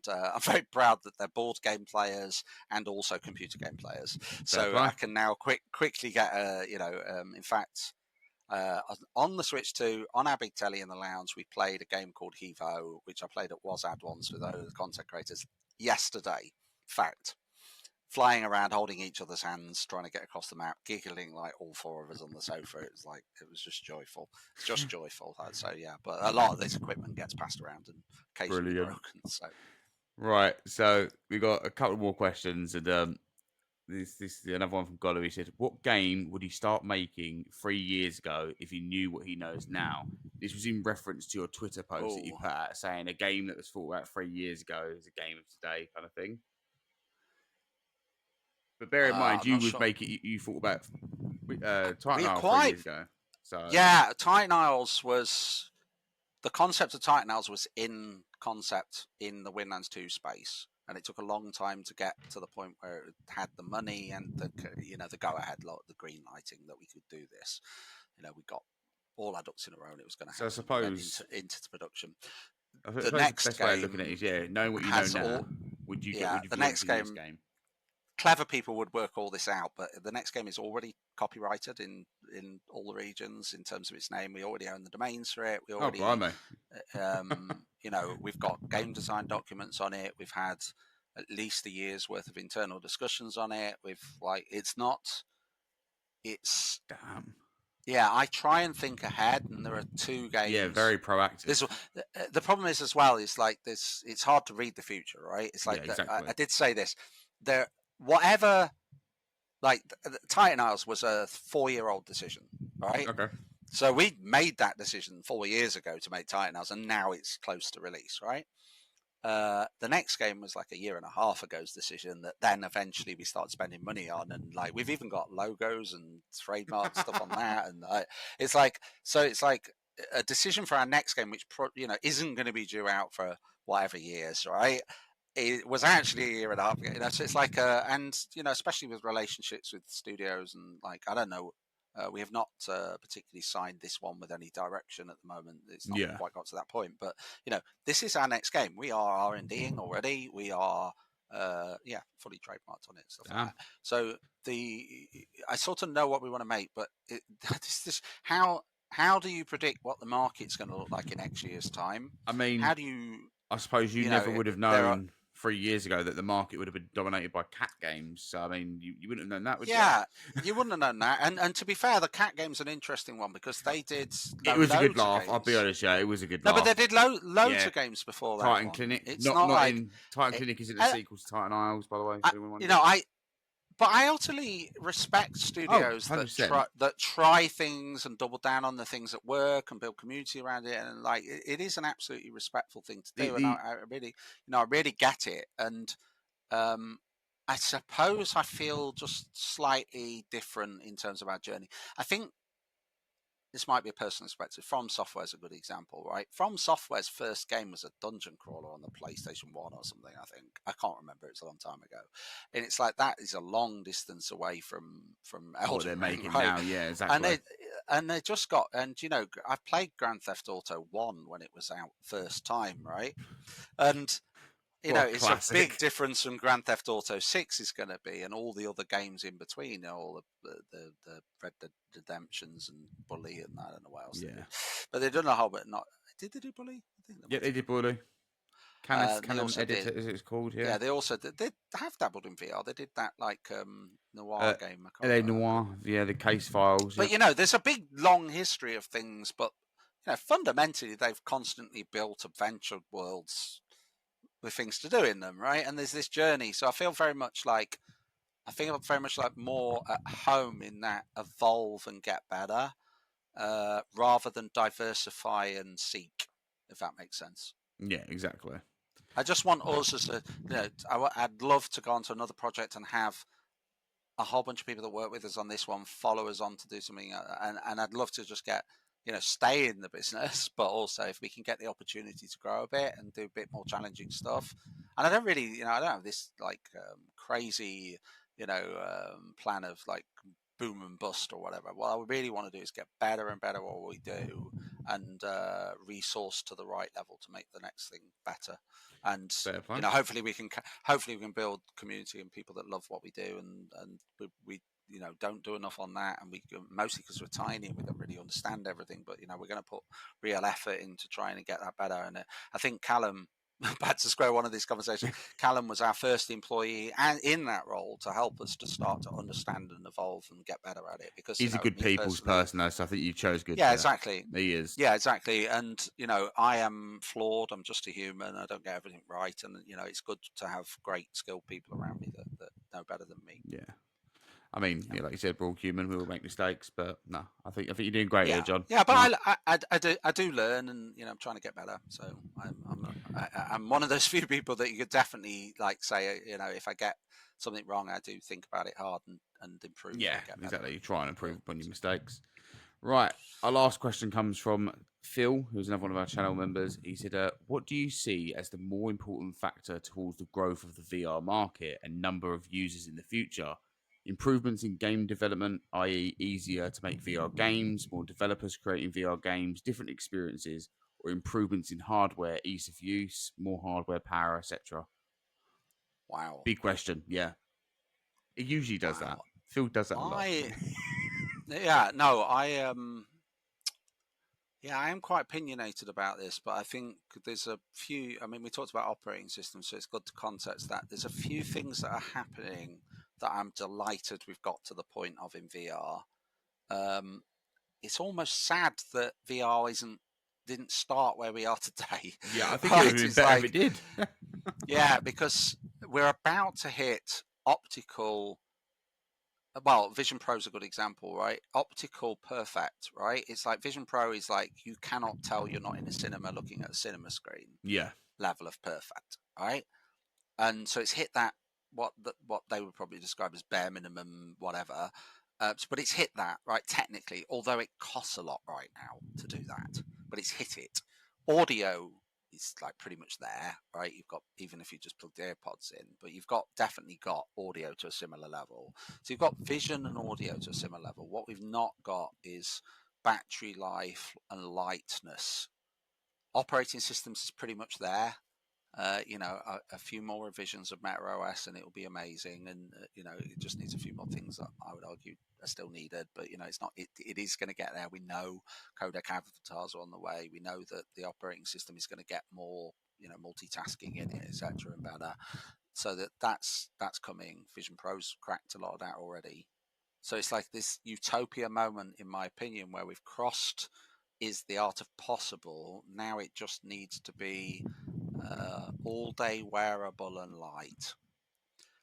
I'm very proud that they're board game players and also computer game players. So I can now quickly get in fact. On the Switch 2, on our big telly in the lounge, we played a game called Hevo, which I played at WASAD once with the content creators yesterday. Fact. Flying around, holding each other's hands, trying to get across the map, giggling like all 4 of us on the sofa. It was just joyful. It's just joyful. So yeah, but a lot of this equipment gets passed around and occasionally broken. So right, so we got a couple more questions, and this is another one from Golo. He said, "What game would he start making 3 years ago if he knew what he knows now?" This was in reference to your Twitter post that you put out, saying a game that was thought about 3 years ago is a game of today, kind of thing. But bear in mind, you would make it. You thought about Titan Isles 3 years ago. So yeah, Titan Isles was the concept of Titan Isles was in concept in the Windlands 2 space. And it took a long time to get to the point where it had the money and the go-ahead, the green lighting that we could do this. We got all our ducks in a row, and it was going to happen. So I suppose into production. The next best way of looking at it is, knowing what you know now, would you the next game? Clever people would work all this out, but the next game is already copyrighted in all the regions in terms of its name. We already own the domains for it. We already, we've got game design documents on it. We've had at least a year's worth of internal discussions on it. Damn. Yeah, I try and think ahead, and there are 2 games. Yeah, very proactive. The problem is as well, is like this. It's hard to read the future, right? It's like exactly. I did say this. Whatever, like Titan Isles was a 4-year-old decision, right? Okay. So we made that decision 4 years ago to make Titan House, and now it's close to release, right? The next game was like a year and a half ago's decision that then eventually we started spending money on, and like we've even got logos and trademark stuff on that, and it's like a decision for our next game, which isn't going to be due out for whatever years, right? It was actually a year and a half ago, so it's like and especially with relationships with studios, and like I don't know. We have not particularly signed this one with any direction at the moment. It's not quite got to that point, but this is our next game. We are R&Ding already. We are fully trademarked on it, stuff like that. So I sort of know what we want to make, but how do you predict what the market's going to look like in next year's time? I mean, how do you? I suppose you never would have known 3 years ago that the market would have been dominated by cat games. So, I mean, you wouldn't have known that, would you? Yeah, you wouldn't have known that. And to be fair, the cat game's an interesting one because they did. It was a good laugh. I'll be honest, it was a good laugh. No, but they did loads of games before that. Titan Clinic. It's not like Titan Clinic isn't a sequel to Titan Isles, by the way. But I utterly respect studios that try things and double down on the things that work and build community around it, and like it is an absolutely respectful thing to do. And I really get it. And I suppose I feel just slightly different in terms of our journey. I think this might be a personal perspective. From Software is a good example, right? From Software's first game was a dungeon crawler on the PlayStation 1 or something, I think. I can't remember. It's a long time ago. And it's like that is a long distance away from Elden what they're Ring, making right? now, yeah, exactly. And they just got, and I played Grand Theft Auto 1 when it was out first time, right? And it's classic. A big difference from Grand Theft Auto 6 is going to be, and all the other games in between, all the Red Dead Redemptions and Bully, and I don't know what else. Yeah, but they've done a whole bit. Did they do Bully? I think they did Bully. Canon Editor, as it's called. Yeah, they also they have dabbled in VR. They did that like noir game. LA Noir, the case files. But there's a big long history of things. But fundamentally, they've constantly built adventure worlds with things to do in them, right? And there's this journey. So I feel very much like more at home in that evolve and get better, rather than diversify and seek, if that makes sense. Yeah, exactly. I just want us as I'd love to go on to another project and have a whole bunch of people that work with us on this one follow us on to do something, and I'd love to just get stay in the business, but also if we can get the opportunity to grow a bit and do a bit more challenging stuff. And I don't really, I don't have this like crazy, plan of like boom and bust or whatever. What I really want to do is get better and better at what we do, and resource to the right level to make the next thing better. And hopefully we can build community and people that love what we do, and we don't do enough on that, and we mostly because we're tiny and we don't really understand everything, but we're going to put real effort into trying to get that better. And I think Callum, back to square one of this conversation, Callum was our first employee and in that role to help us to start to understand and evolve and get better at it, because he's a good people's person, though, so I think you chose good. Yeah, exactly. He is. Yeah, exactly. And I am flawed. I'm just a human. I don't get everything right, and it's good to have great skilled people around me that know better than me. Yeah. I mean, like you said, we're all human. We will make mistakes, but no, I think you're doing great here, John. Yeah, but I do learn, and I'm trying to get better. So I'm one of those few people that you could definitely like say, if I get something wrong, I do think about it hard and improve. Yeah, exactly. You try and improve upon your mistakes. Right. Our last question comes from Phil, who's another one of our channel members. He said, what do you see as the more important factor towards the growth of the VR market and number of users in the future? Improvements in game development, i.e. easier to make VR games, more developers creating VR games, different experiences, or improvements in hardware, ease of use, more hardware power, etc.? Wow. Big question, yeah. It usually does that. Phil does that a lot. I am quite opinionated about this, but I think there's a few, we talked about operating systems, so it's good to context that. There's a few things that are happening that I'm delighted we've got to the point of in VR. It's almost sad that VR didn't start where we are today. Yeah, I think it would have been better if it did. Yeah, because we're about to hit optical well, Vision Pro is a good example, right? Optical perfect, right? It's like Vision Pro is like you cannot tell you're not in a cinema looking at a cinema screen Yeah. level of perfect, right? And so it's hit that what they would probably describe as bare minimum, whatever. But it's hit that, right? Technically, although it costs a lot right now to do that, but it's hit it. Audio is like pretty much there, right? You've got, even if you just plug the AirPods in, but you've got definitely got audio to a similar level. So you've got vision and audio to a similar level. What we've not got is battery life and lightness. Operating systems is pretty much there. A few more revisions of Meta OS and it will be amazing. And it just needs a few more things that I would argue are still needed. But it's not. It is going to get there. We know codec avatars are on the way. We know that the operating system is going to get more, multitasking in it, etc., and better. So that's coming. Vision Pro's cracked a lot of that already. So it's like this utopia moment, in my opinion, where we've crossed is the art of possible. Now it just needs to be all day wearable and light.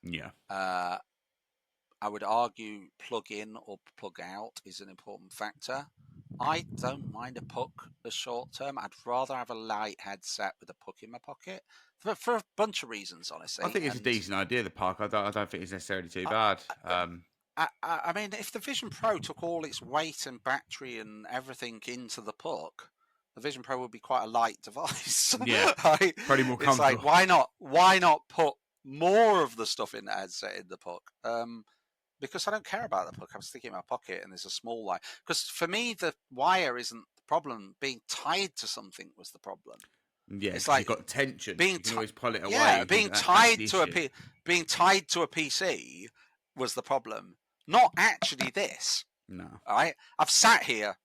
Yeah. I would argue plug in or plug out is an important factor. I don't mind a puck as short term. I'd rather have a light headset with a puck in my pocket for a bunch of reasons, honestly. I think it's a decent idea, the park. I don't think it's necessarily too bad. I mean, if the Vision Pro took all its weight and battery and everything into the puck, the Vision Pro would be quite a light device. Yeah, right? probably more It's comfortable. like, why not put more of the stuff in the headset in the puck? Because I don't care about the puck. I'm sticking it in my pocket and there's a small wire. Because for me, the wire isn't the problem. Being tied to something was the problem. Yeah, it's like you've got tension. You can always pull it away. Yeah, being tied to a PC was the problem. Not actually this. No. All right. I've sat here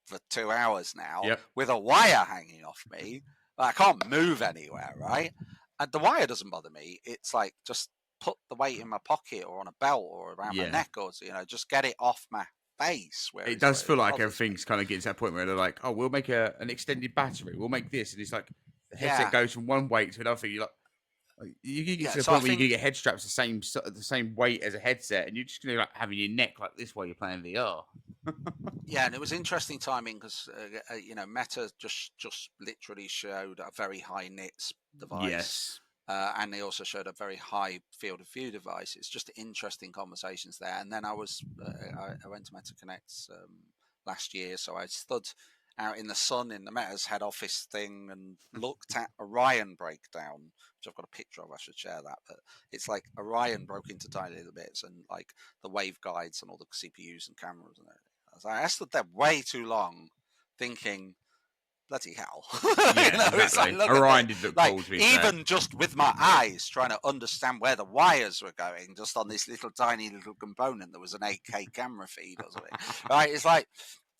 for 2 hours now Yep. with a wire hanging off me. I can't move anywhere, right? And the wire doesn't bother me. It's like just put the weight in my pocket or on a belt or around my neck, or just get it off my face. Where it does feel like everything's kind of getting to that point where they're like, oh, we'll make an extended battery. We'll make this. And it's like the headset goes from one weight to another thing. You're like, you get to the point where you can get head straps the same weight as a headset, and you're just gonna like having your neck like this while you're playing VR. Yeah, and it was interesting timing because Meta just literally showed a very high nits device. Yes. And they also showed a very high field of view device. It's just interesting conversations there. And then I went to Meta Connect last year, so I stood out in the sun in the Meta's head office thing and looked at Orion breakdown, which I've got a picture of. I should share that. But it's like Orion broke into tiny little bits, and like the waveguides and all the CPUs and cameras and everything. I stood there way too long, thinking, bloody hell. Yeah, exactly. It's like, Orion did look cool to me. Even just with my eyes trying to understand where the wires were going, just on this little tiny little component that was an 8K camera feed or something. Right? It's like,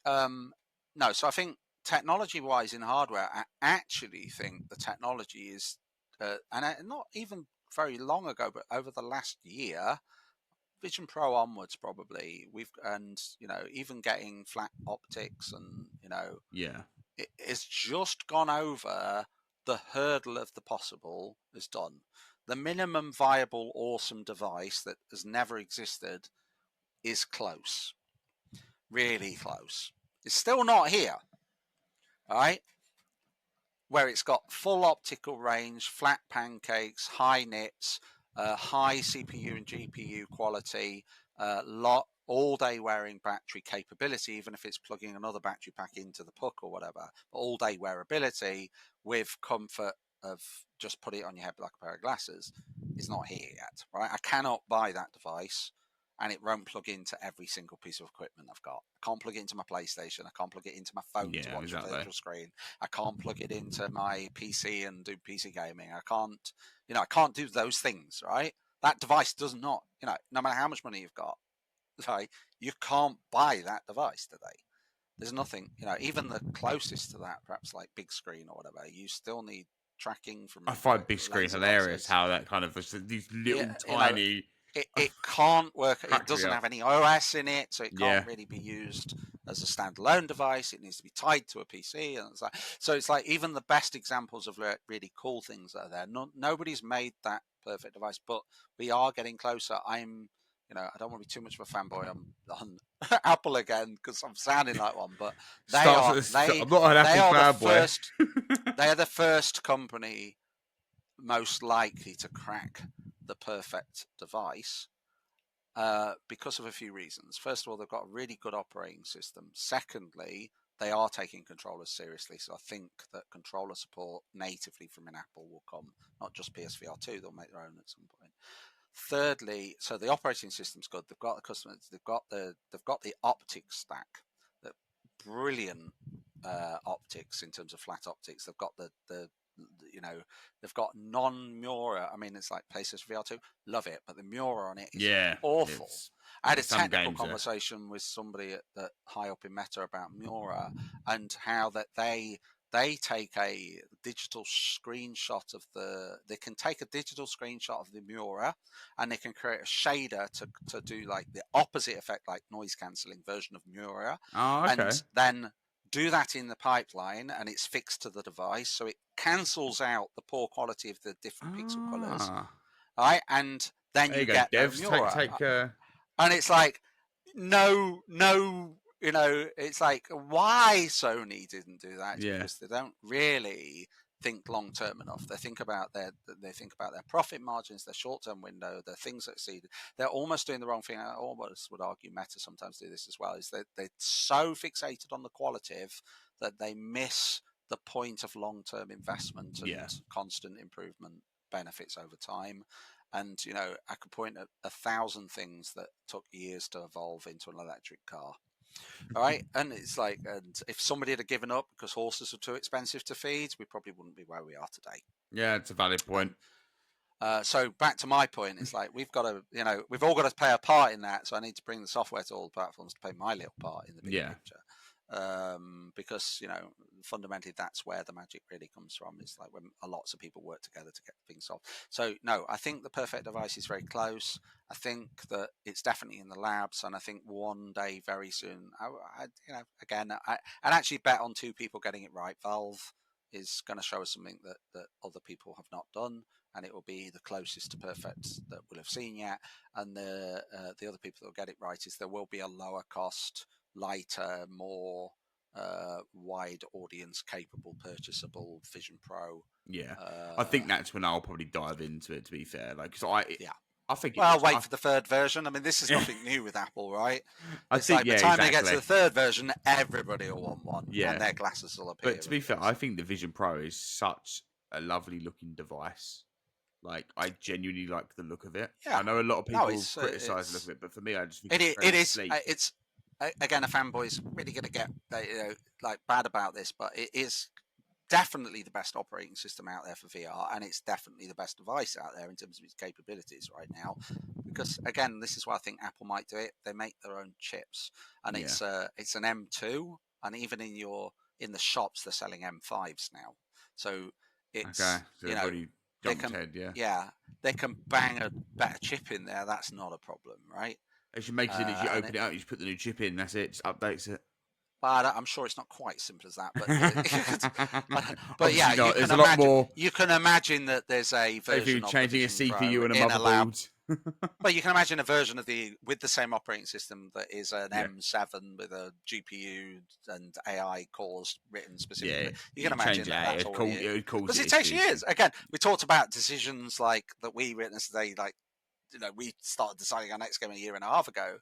no. So I think technology wise in hardware, I actually think the technology is, not even very long ago, but over the last year, Vision Pro onwards, probably even getting flat optics and it's just gone over the hurdle of the possible. Is done. The minimum viable awesome device that has never existed is close, really close. It's still not here, all right? Where it's got full optical range, flat pancakes, high nits, high CPU and GPU quality, all day wearing battery capability, even if it's plugging another battery pack into the puck or whatever, but all day wearability with comfort of just put it on your head like a pair of glasses is not here yet, right? I cannot buy that device and it won't plug into every single piece of equipment I've got. I can't plug it into my PlayStation. I can't plug it into my phone to watch a virtual screen. I can't plug it into my PC and do PC gaming. I can't do those things, right? That device does not, no matter how much money you've got, right, you can't buy that device today. There's nothing, even the closest to that, perhaps like big screen or whatever, you still need tracking from. I find big screen hilarious. How that kind of these little tiny. It can't work. It doesn't have any OS in it, so it can't really be used as a standalone device. It needs to be tied to a PC, and it's like even the best examples of really cool things that are there. Nobody's made that perfect device, but we are getting closer. I'm I don't want to be too much of a fanboy on Apple again because I'm sounding like one, but I'm not an they Apple are the fanboy. first. They are the first company most likely to crack the perfect device because of a few reasons. First of all, they've got a really good operating system. Secondly, they are taking controllers seriously, so I think that controller support natively from an Apple will come, not just PSVR 2, they'll make their own at some point. Thirdly, so the operating system's good. They've got the customers. They've got the optics stack. The brilliant optics in terms of flat optics. They've got the they've got non-Mura. I mean, it's like PlayStation VR 2. Love it, but the Mura on it is awful. I had a technical conversation with somebody at high up in Meta about Mura and how that they take a digital screenshot of they can take a digital screenshot of the Mura and they can create a shader to do like the opposite effect, like noise cancelling version of Mura. Oh, okay. And then do that in the pipeline and it's fixed to the device. So it cancels out the poor quality of the different pixel colors. Right. And then you get devs, no Mura. take and it's like, no, it's like, why Sony didn't do that? Because they don't really think long term enough. They think about their profit margins, their short term window, their things that exceed. They're almost doing the wrong thing. I almost would argue Meta sometimes do this as well. Is they're so fixated on the qualitative that they miss the point of long term investment and constant improvement benefits over time. And, I could point at 1,000 things that took years to evolve into an electric car. All right. And it's like, and if somebody had given up because horses were too expensive to feed, we probably wouldn't be where we are today. Yeah, it's a valid point. So back to my point, it's like we've got to, we've all got to play a part in that. So I need to bring the software to all the platforms to play my little part in the bigger picture. Because fundamentally that's where the magic really comes from. It's like when lots of people work together to get things solved. So no, I think the perfect device is very close. I think that it's definitely in the labs, and I think one day very soon, I'd actually bet on two people getting it right. Valve is going to show us something that other people have not done, and it will be the closest to perfect that we'll have seen yet. And the other people that will get it right is there will be a lower cost, lighter, more wide audience capable, purchasable Vision Pro. Yeah, I think that's when I'll probably dive into it. To be fair, I think. Well, I'll wait for the third version. I mean, this is nothing new with Apple, right? It's like by the time they get to the third version, everybody will want one, and their glasses will appear. But to be fair, I think the Vision Pro is such a lovely looking device. Like, I genuinely like the look of it. Yeah. I know a lot of people criticize the look of it, but for me, I just think it's again, a fanboy's really going to get bad about this, but it is definitely the best operating system out there for VR, and it's definitely the best device out there in terms of its capabilities right now. Because again, this is why I think Apple might do it. They make their own chips, and it's an M2, and even in the shops they're selling M5s now. So it's they can bang a better chip in there. That's not a problem, right? As you make it, as you open it up, you just put the new chip in. That's it. Just updates it. But I'm sure it's not quite as simple as that. But yeah, there's a lot more. You can imagine that there's a version of changing a CPU and a motherboard. But you can imagine a version of with the same operating system that is an M7 with a GPU and AI cores written specifically. You can imagine that's all because it takes years. Again, we talked about decisions like that we witnessed today. Like, we started deciding our next game a year and a half ago.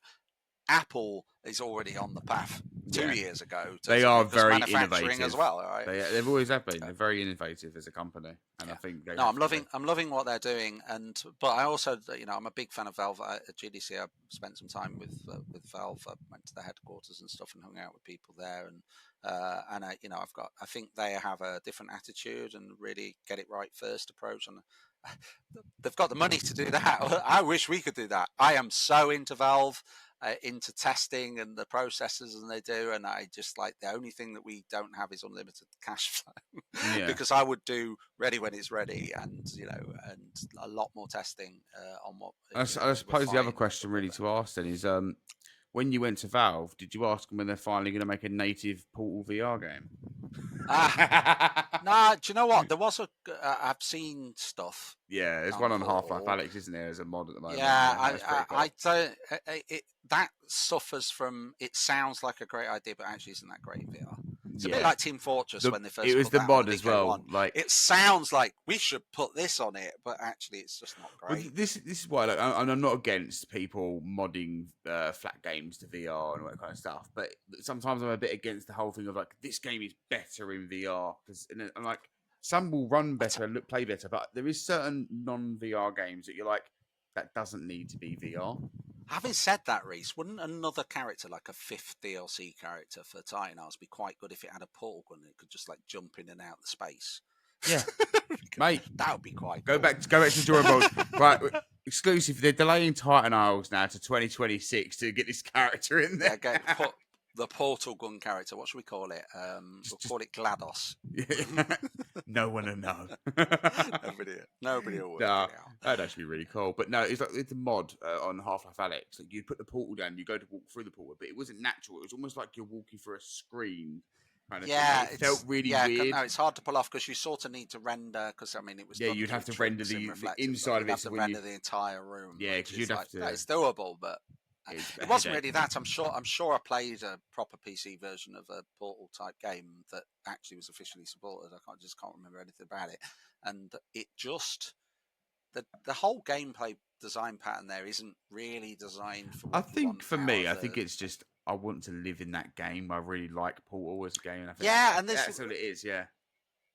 Apple is already on the path 2 years ago. They are very innovative as well, right? They've always have been. They're very innovative as a company, and I think I'm loving what they're doing. But I also, I'm a big fan of Valve. At GDC, I spent some time with Valve. I went to the headquarters and stuff and hung out with people there. And I think they have a different attitude and really get it right first approach. And they've got the money to do that. I wish we could do that. I am so into Valve. Into testing and the processes and they do, and I just like the only thing that we don't have is unlimited cash flow because I would do ready when it's ready and and a lot more testing on what I suppose the other question really to ask then is when you went to Valve, did you ask them when they're finally going to make a native Portal VR game? Nah, do you know what? There was I've seen stuff Yeah, there's on one on Half-Life Portal. Alyx, isn't there? As a mod at the moment. Yeah, Yeah, that's pretty cool. I don't. That suffers from. It sounds like a great idea, but actually isn't that great in VR. It's a bit like Team Fortress when they first it was put the that on mod the as VK1. well. Like, it sounds like we should put this on it, but actually it's just not well, great. this is why like, I'm not against people modding flat games to VR and all that kind of stuff, but sometimes I'm a bit against the whole thing of like this game is better in VR because I'm like some will run better and play better, but there is certain non-VR games that you're like that doesn't need to be VR. Having said that, Reece, wouldn't another character, like a fifth DLC character for Titan Isles, be quite good if it had a portal gun and it could just like jump in and out of space? Yeah, mate, that would be quite go cool. back to the drawing board. Right, exclusive. They're delaying Titan Isles now to 2026 to get this character in there. Yeah, put the portal gun character. What should we call it? We'll call it GLaDOS. No one will know. Nobody will work Nah, it out. that'd actually be really cool. But no, it's a mod on Half-Life Alyx. Like you put the portal down, you go to walk through the portal, but it wasn't natural. It was almost like you're walking through a screen kind of thing. It felt really weird. No, it's hard to pull off because you sort of need to render. Because I mean, it was you'd have to render the inside of it. Have to render the entire room. Yeah, because you'd have to. It's doable, but it wasn't really that. I'm sure I played a proper PC version of a Portal type game that actually was officially supported. I can't remember anything about it, and it just the whole gameplay design pattern there isn't really designed for. I think for me, I think it's just I want to live in that game. I really like Portal as a game. And I think that's what it is. Yeah.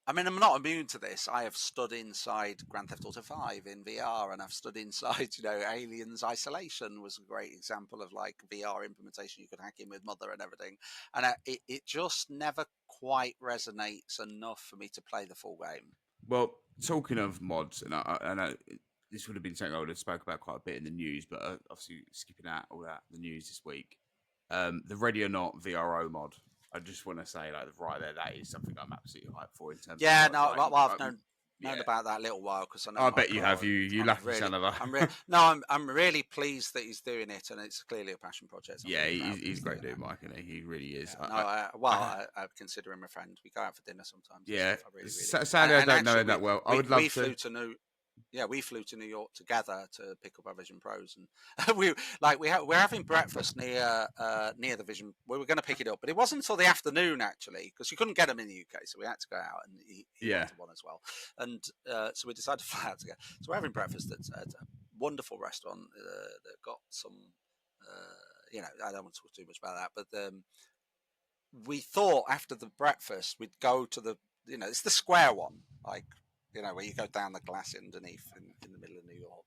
I mean, I'm not immune to this. I have stood inside Grand Theft Auto 5 in VR, and I've stood inside, Aliens Isolation was a great example of like VR implementation. You could hack in with Mother and everything, and it just never quite resonates enough for me to play the full game. Well, talking of mods, and I know this would have been something I would have spoke about quite a bit in the news, but obviously skipping out all that the news this week, the Ready or Not VRO mod. I just want to say, like, right there, that is something I'm absolutely hyped for in terms of. I've known about that a little while because I know. I bet you have. You lucky son of a. I'm really pleased that he's doing it, and it's clearly a passion project. He's a great dude, Mike, and he really is. I consider him a friend. We go out for dinner sometimes. Yeah, sadly I don't know him that well. I would love to. We flew to New York together to pick up our Vision Pros, and we're having breakfast near the Vision. We were going to pick it up, but it wasn't until the afternoon actually, because you couldn't get them in the UK, so we had to go out and he wanted one as well. And so we decided to fly out together. So we're having breakfast at a wonderful restaurant that got some. I don't want to talk too much about that, but we thought after the breakfast we'd go to the it's the square one, like. Where you go down the glass underneath in the middle of New York.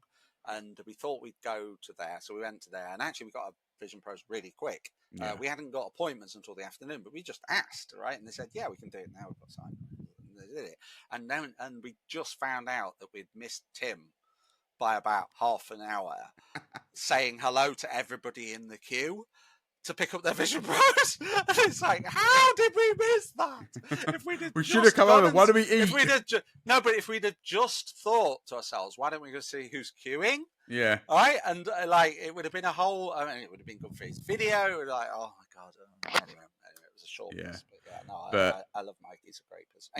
And we thought we'd go to there. So we went to there. And actually, we got our Vision Pros really quick. Yeah. We hadn't got appointments until the afternoon, but we just asked, right? And they said, yeah, we can do it now. We've got time. And they did it. And we just found out that we'd missed Tim by about half an hour saying hello to everybody in the queue to pick up their Vision Pros. And it's like, how did we miss that? We should have come over. Why do we eat? If we'd have just thought to ourselves, why don't we go see who's queuing? Yeah. All right. And it would have been it would have been good for his video. It would like, oh my God. Anyway, it was a short miss. But I love Mike. He's a great person.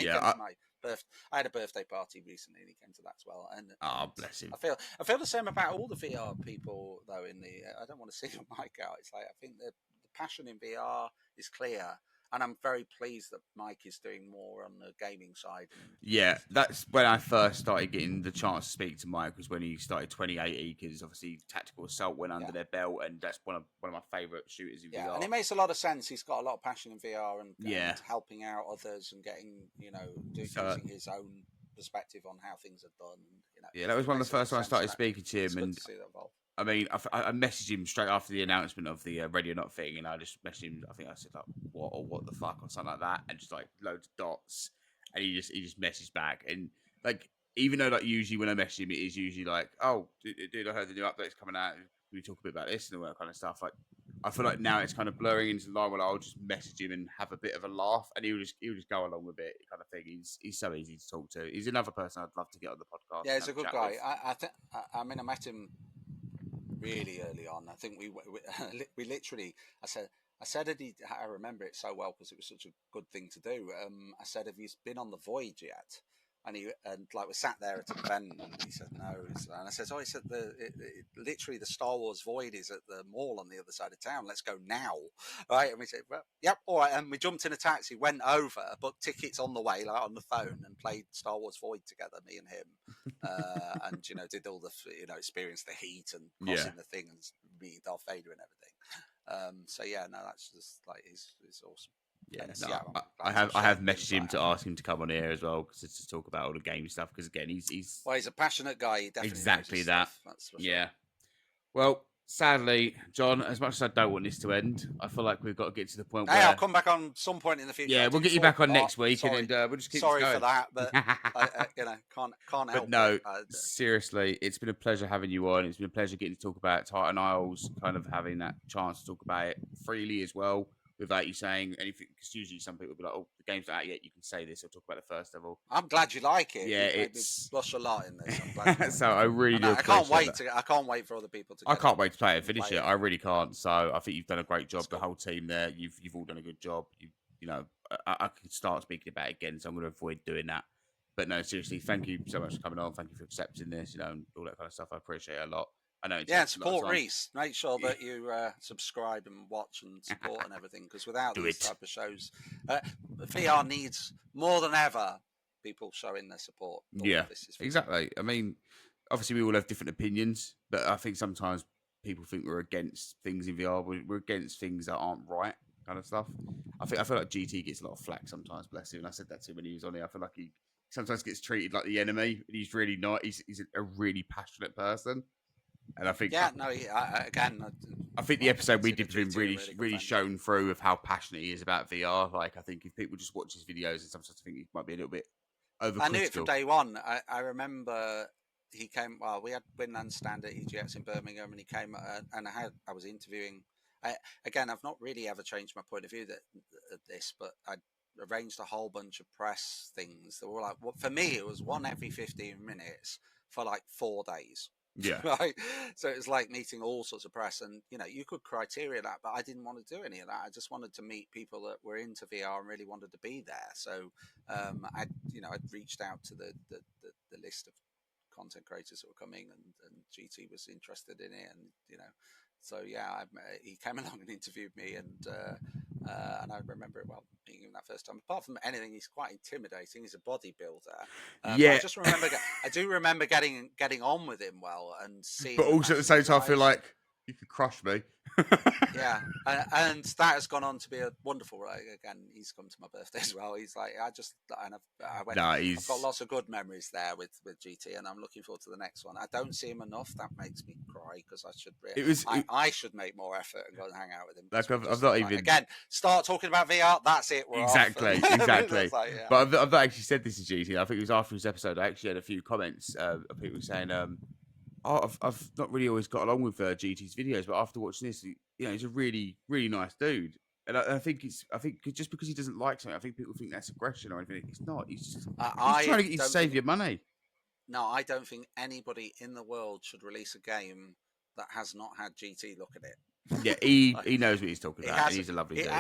I had a birthday party recently, and he came to that as well. And bless him. I feel the same about all the VR people, though. I don't want to see Mike out. It's like I think the passion in VR is clear, and I'm very pleased that Mike is doing more on the gaming side. Yeah, that's when I first started getting the chance to speak to Mike, was when he started 2080, because obviously Tactical Assault went under their belt, and that's one of my favourite shooters in VR. And it makes a lot of sense. He's got a lot of passion in VR and helping out others and getting, using his own perspective on how things are done. That was one of the first times I started speaking to him, and I mean, I messaged him straight after the announcement of the Ready or Not thing, and I just messaged him. I think I said like, what the fuck, or something like that, and just like loads of dots, and he just messaged back, and like, even though like usually when I message him, it is usually like, oh, dude, I heard the new update's coming out. We talk a bit about this and all that kind of stuff. Like, I feel like now it's kind of blurring into the line where I'll just message him and have a bit of a laugh, and he'll just go along with it, kind of thing. He's so easy to talk to. He's another person I'd love to get on the podcast. Yeah, he's a good guy. I met him really early on. I think we literally. I said, I remember it so well because it was such a good thing to do. I said, "Have you been on the voyage yet?" And like we sat there at an event, and he said no. And I said, "Oh," he said, literally the Star Wars Void is at the mall on the other side of town. Let's go now, right?" And we said, "Well, yep, all right." And we jumped in a taxi, went over, booked tickets on the way, like on the phone, and played Star Wars Void together, me and him, and did all the experienced the heat and crossing the thing and meeting Darth Vader and everything. So yeah, no, that's just like it's awesome. Yeah, And, no, I I have messaged him to ask him to come on here as well to talk about all the game stuff because again he's well, he's a passionate guy. He definitely exactly knows his that. Stuff, that's for Yeah. sure. Well, sadly, John, as much as I don't want this to end, I feel like we've got to get to the point Hey, where I'll come back on some point in the future. yeah, we'll get you back on next week, sorry, and then we'll just keep sorry this for going. that, but can't help But no, it. seriously, it's been a pleasure having you on. It's been a pleasure getting to talk about Titan Isles, kind of having that chance to talk about it freely as well, without you saying anything. Because usually some people will be like, "Oh, the game's not out yet. You can say this or talk about the first level." I'm glad you like it. Yeah, You've made me it's blush a lot in this. I'm glad you like so I really do. I can't wait I can't wait for other people to. I can't wait to play it and finish play it. I really can't. So I think you've done a great job. Cool. The whole team there, you've all done a good job. You know, I can start speaking about it again, so I'm going to avoid doing that. But no, seriously, thank you so much for coming on. Thank you for accepting this. And all that kind of stuff. I appreciate it a lot. I know. Yeah, support Reece. Make sure that you subscribe and watch and support and everything, because without these type of shows, VR needs more than ever people showing their support. Yeah, exactly. I mean, obviously we all have different opinions, but I think sometimes people think we're against things in VR. We're against things that aren't right, kind of stuff. I feel like GT gets a lot of flack sometimes. Bless him. And I said that to him when he was on here. I feel like he sometimes gets treated like the enemy. He's really not. He's a really passionate person. And I think, I think the episode we did with him really shown through of how passionate he is about VR. Like, I think if people just watch his videos and sometimes I think he might be a little bit overcritical. I knew it from day one. I remember he came. Well, we had Winland stand at EGX in Birmingham, and he came and I was interviewing. Again, I've not really ever changed my point of view at this, but I arranged a whole bunch of press things that were like, for me, it was one every 15 minutes for like 4 days. Yeah. Right. So it was like meeting all sorts of press, and you could criteria that, but I didn't want to do any of that. I just wanted to meet people that were into VR and really wanted to be there. So I'd reached out to the list of content creators that were coming, and GT was interested in it, and so yeah, he came along and interviewed me, and I remember it well, meeting him that first time. Apart from anything, he's quite intimidating. He's a bodybuilder. Yeah, I do remember getting on with him well and seeing. But also at the same time, I feel like you could crush me. Yeah, and that has gone on to be a wonderful. Again, he's come to my birthday as well. He's like, I've got lots of good memories there with GT, and I'm looking forward to the next one. I don't see him enough. That makes me cry because I should make more effort and go and hang out with him. Like I've not even again start talking about VR. That's it. We're exactly. Like, yeah. But I've not actually said this to GT. I think it was after his episode. I actually had a few comments of people saying, I've not really always got along with GT's videos, but after watching this, he's a really, really nice dude. And I think just because he doesn't like something, I think people think that's aggression or anything. It's not. He's just he's trying to get you to save your money. No, I don't think anybody in the world should release a game that has not had GT look at it. Yeah, he knows what he's talking about. And he's a lovely dude.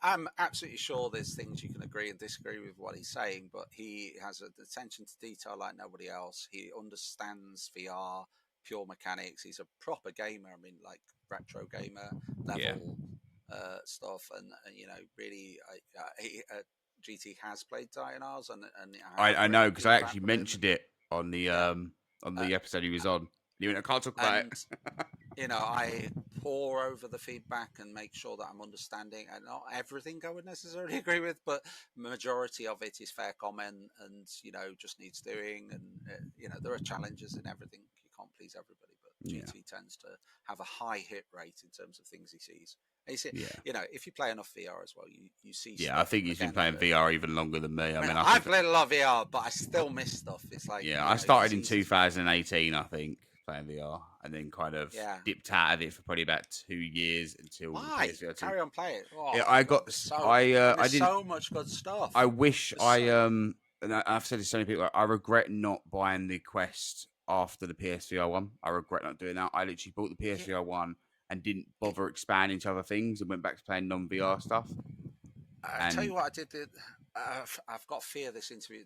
I'm absolutely sure there's things you can agree and disagree with what he's saying, but he has an attention to detail like nobody else. He understands VR, pure mechanics. He's a proper gamer. I mean, like retro gamer level stuff, and really, GT has played Titan Isles, and I know because I actually mentioned it on the episode he was on. You went, I can't talk about it. I pore over the feedback and make sure that I'm understanding, and not everything I would necessarily agree with, but majority of it is fair comment and just needs doing, and there are challenges in everything. You can't please everybody, but GT tends to have a high hit rate in terms of things he sees. If you play enough VR as well, you see. Yeah, I think he's been playing VR even longer than me. I mean, I've played a lot of VR, but I still miss stuff. It's like I started in 2018, I think, playing VR, and then kind of dipped out of it for probably about 2 years until PSVR 2. Carry on playing. I did so much good stuff. I wish and I've said this to so many people. I regret not buying the Quest after the PSVR 1. I regret not doing that. I literally bought the PSVR 1 and didn't bother expanding to other things and went back to playing non-VR stuff. I'll tell you what I did. I've got fear this interview.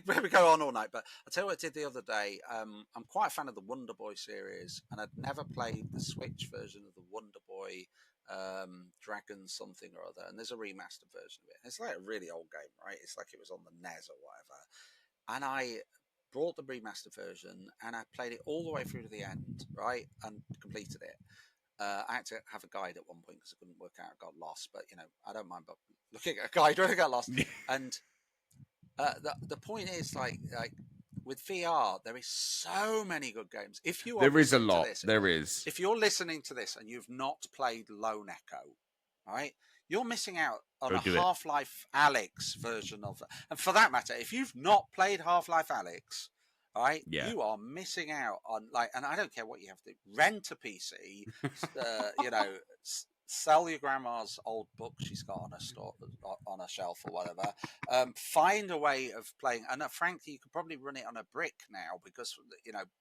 We go on all night, but I'll tell you what I did the other day. I'm quite a fan of the Wonder Boy series, and I'd never played the Switch version of the Wonder Boy Dragon something or other. And there's a remastered version of it. It's like a really old game, right? It's like it was on the NES or whatever. And I brought the remastered version and I played it all the way through to the end, right? And completed it. I had to have a guide at one point because I couldn't work out. I got lost, but I don't mind looking at a guide when I got lost. And the point is, like with VR, there is so many good games. If you there is a lot, there is. If you're listening to this and you've not played Lone Echo, right, you're missing out on a Half-Life Alyx version of it. And for that matter, if you've not played Half-Life Alyx, right, you are missing out on, like, and I don't care what you have to rent a PC, sell your grandma's old book she's got on a store, on a shelf or whatever. Find a way of playing, and frankly, you could probably run it on a brick now because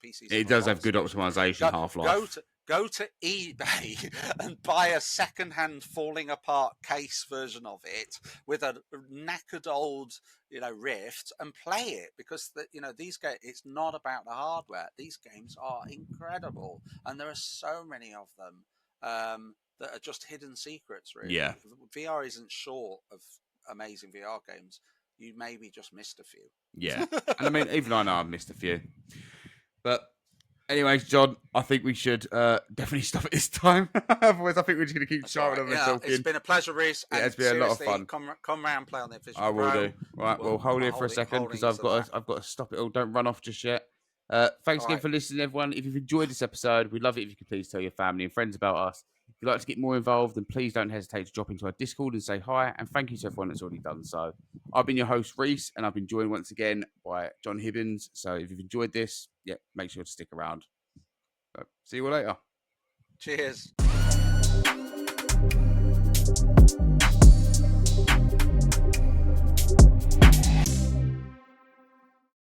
PCs. It does have good optimization. Half-Life. Go to eBay and buy a second-hand falling apart case version of it with a knackered old, Rift and play it because these games. It's not about the hardware. These games are incredible, and there are so many of them that are just hidden secrets. Really, VR isn't short of amazing VR games. You maybe just missed a few. Yeah, and I mean, even I know I've missed a few, but. Anyways, John, I think we should definitely stop at this time. Otherwise, I think we're just going to keep chatting over talking. It's been a pleasure, Reece. Yeah, it's been a lot of fun. Come round and play on the official. I will do. Right, we'll hold it for a second because I've got to stop it all. Don't run off just yet. Thanks again for listening, everyone. If you've enjoyed this episode, we'd love it if you could please tell your family and friends about us. If you'd like to get more involved, then please don't hesitate to drop into our Discord and say hi. And thank you to everyone that's already done so. I've been your host, Reece, and I've been joined once again by Jon Hibbins. So if you've enjoyed this, make sure to stick around. See you all later. Cheers.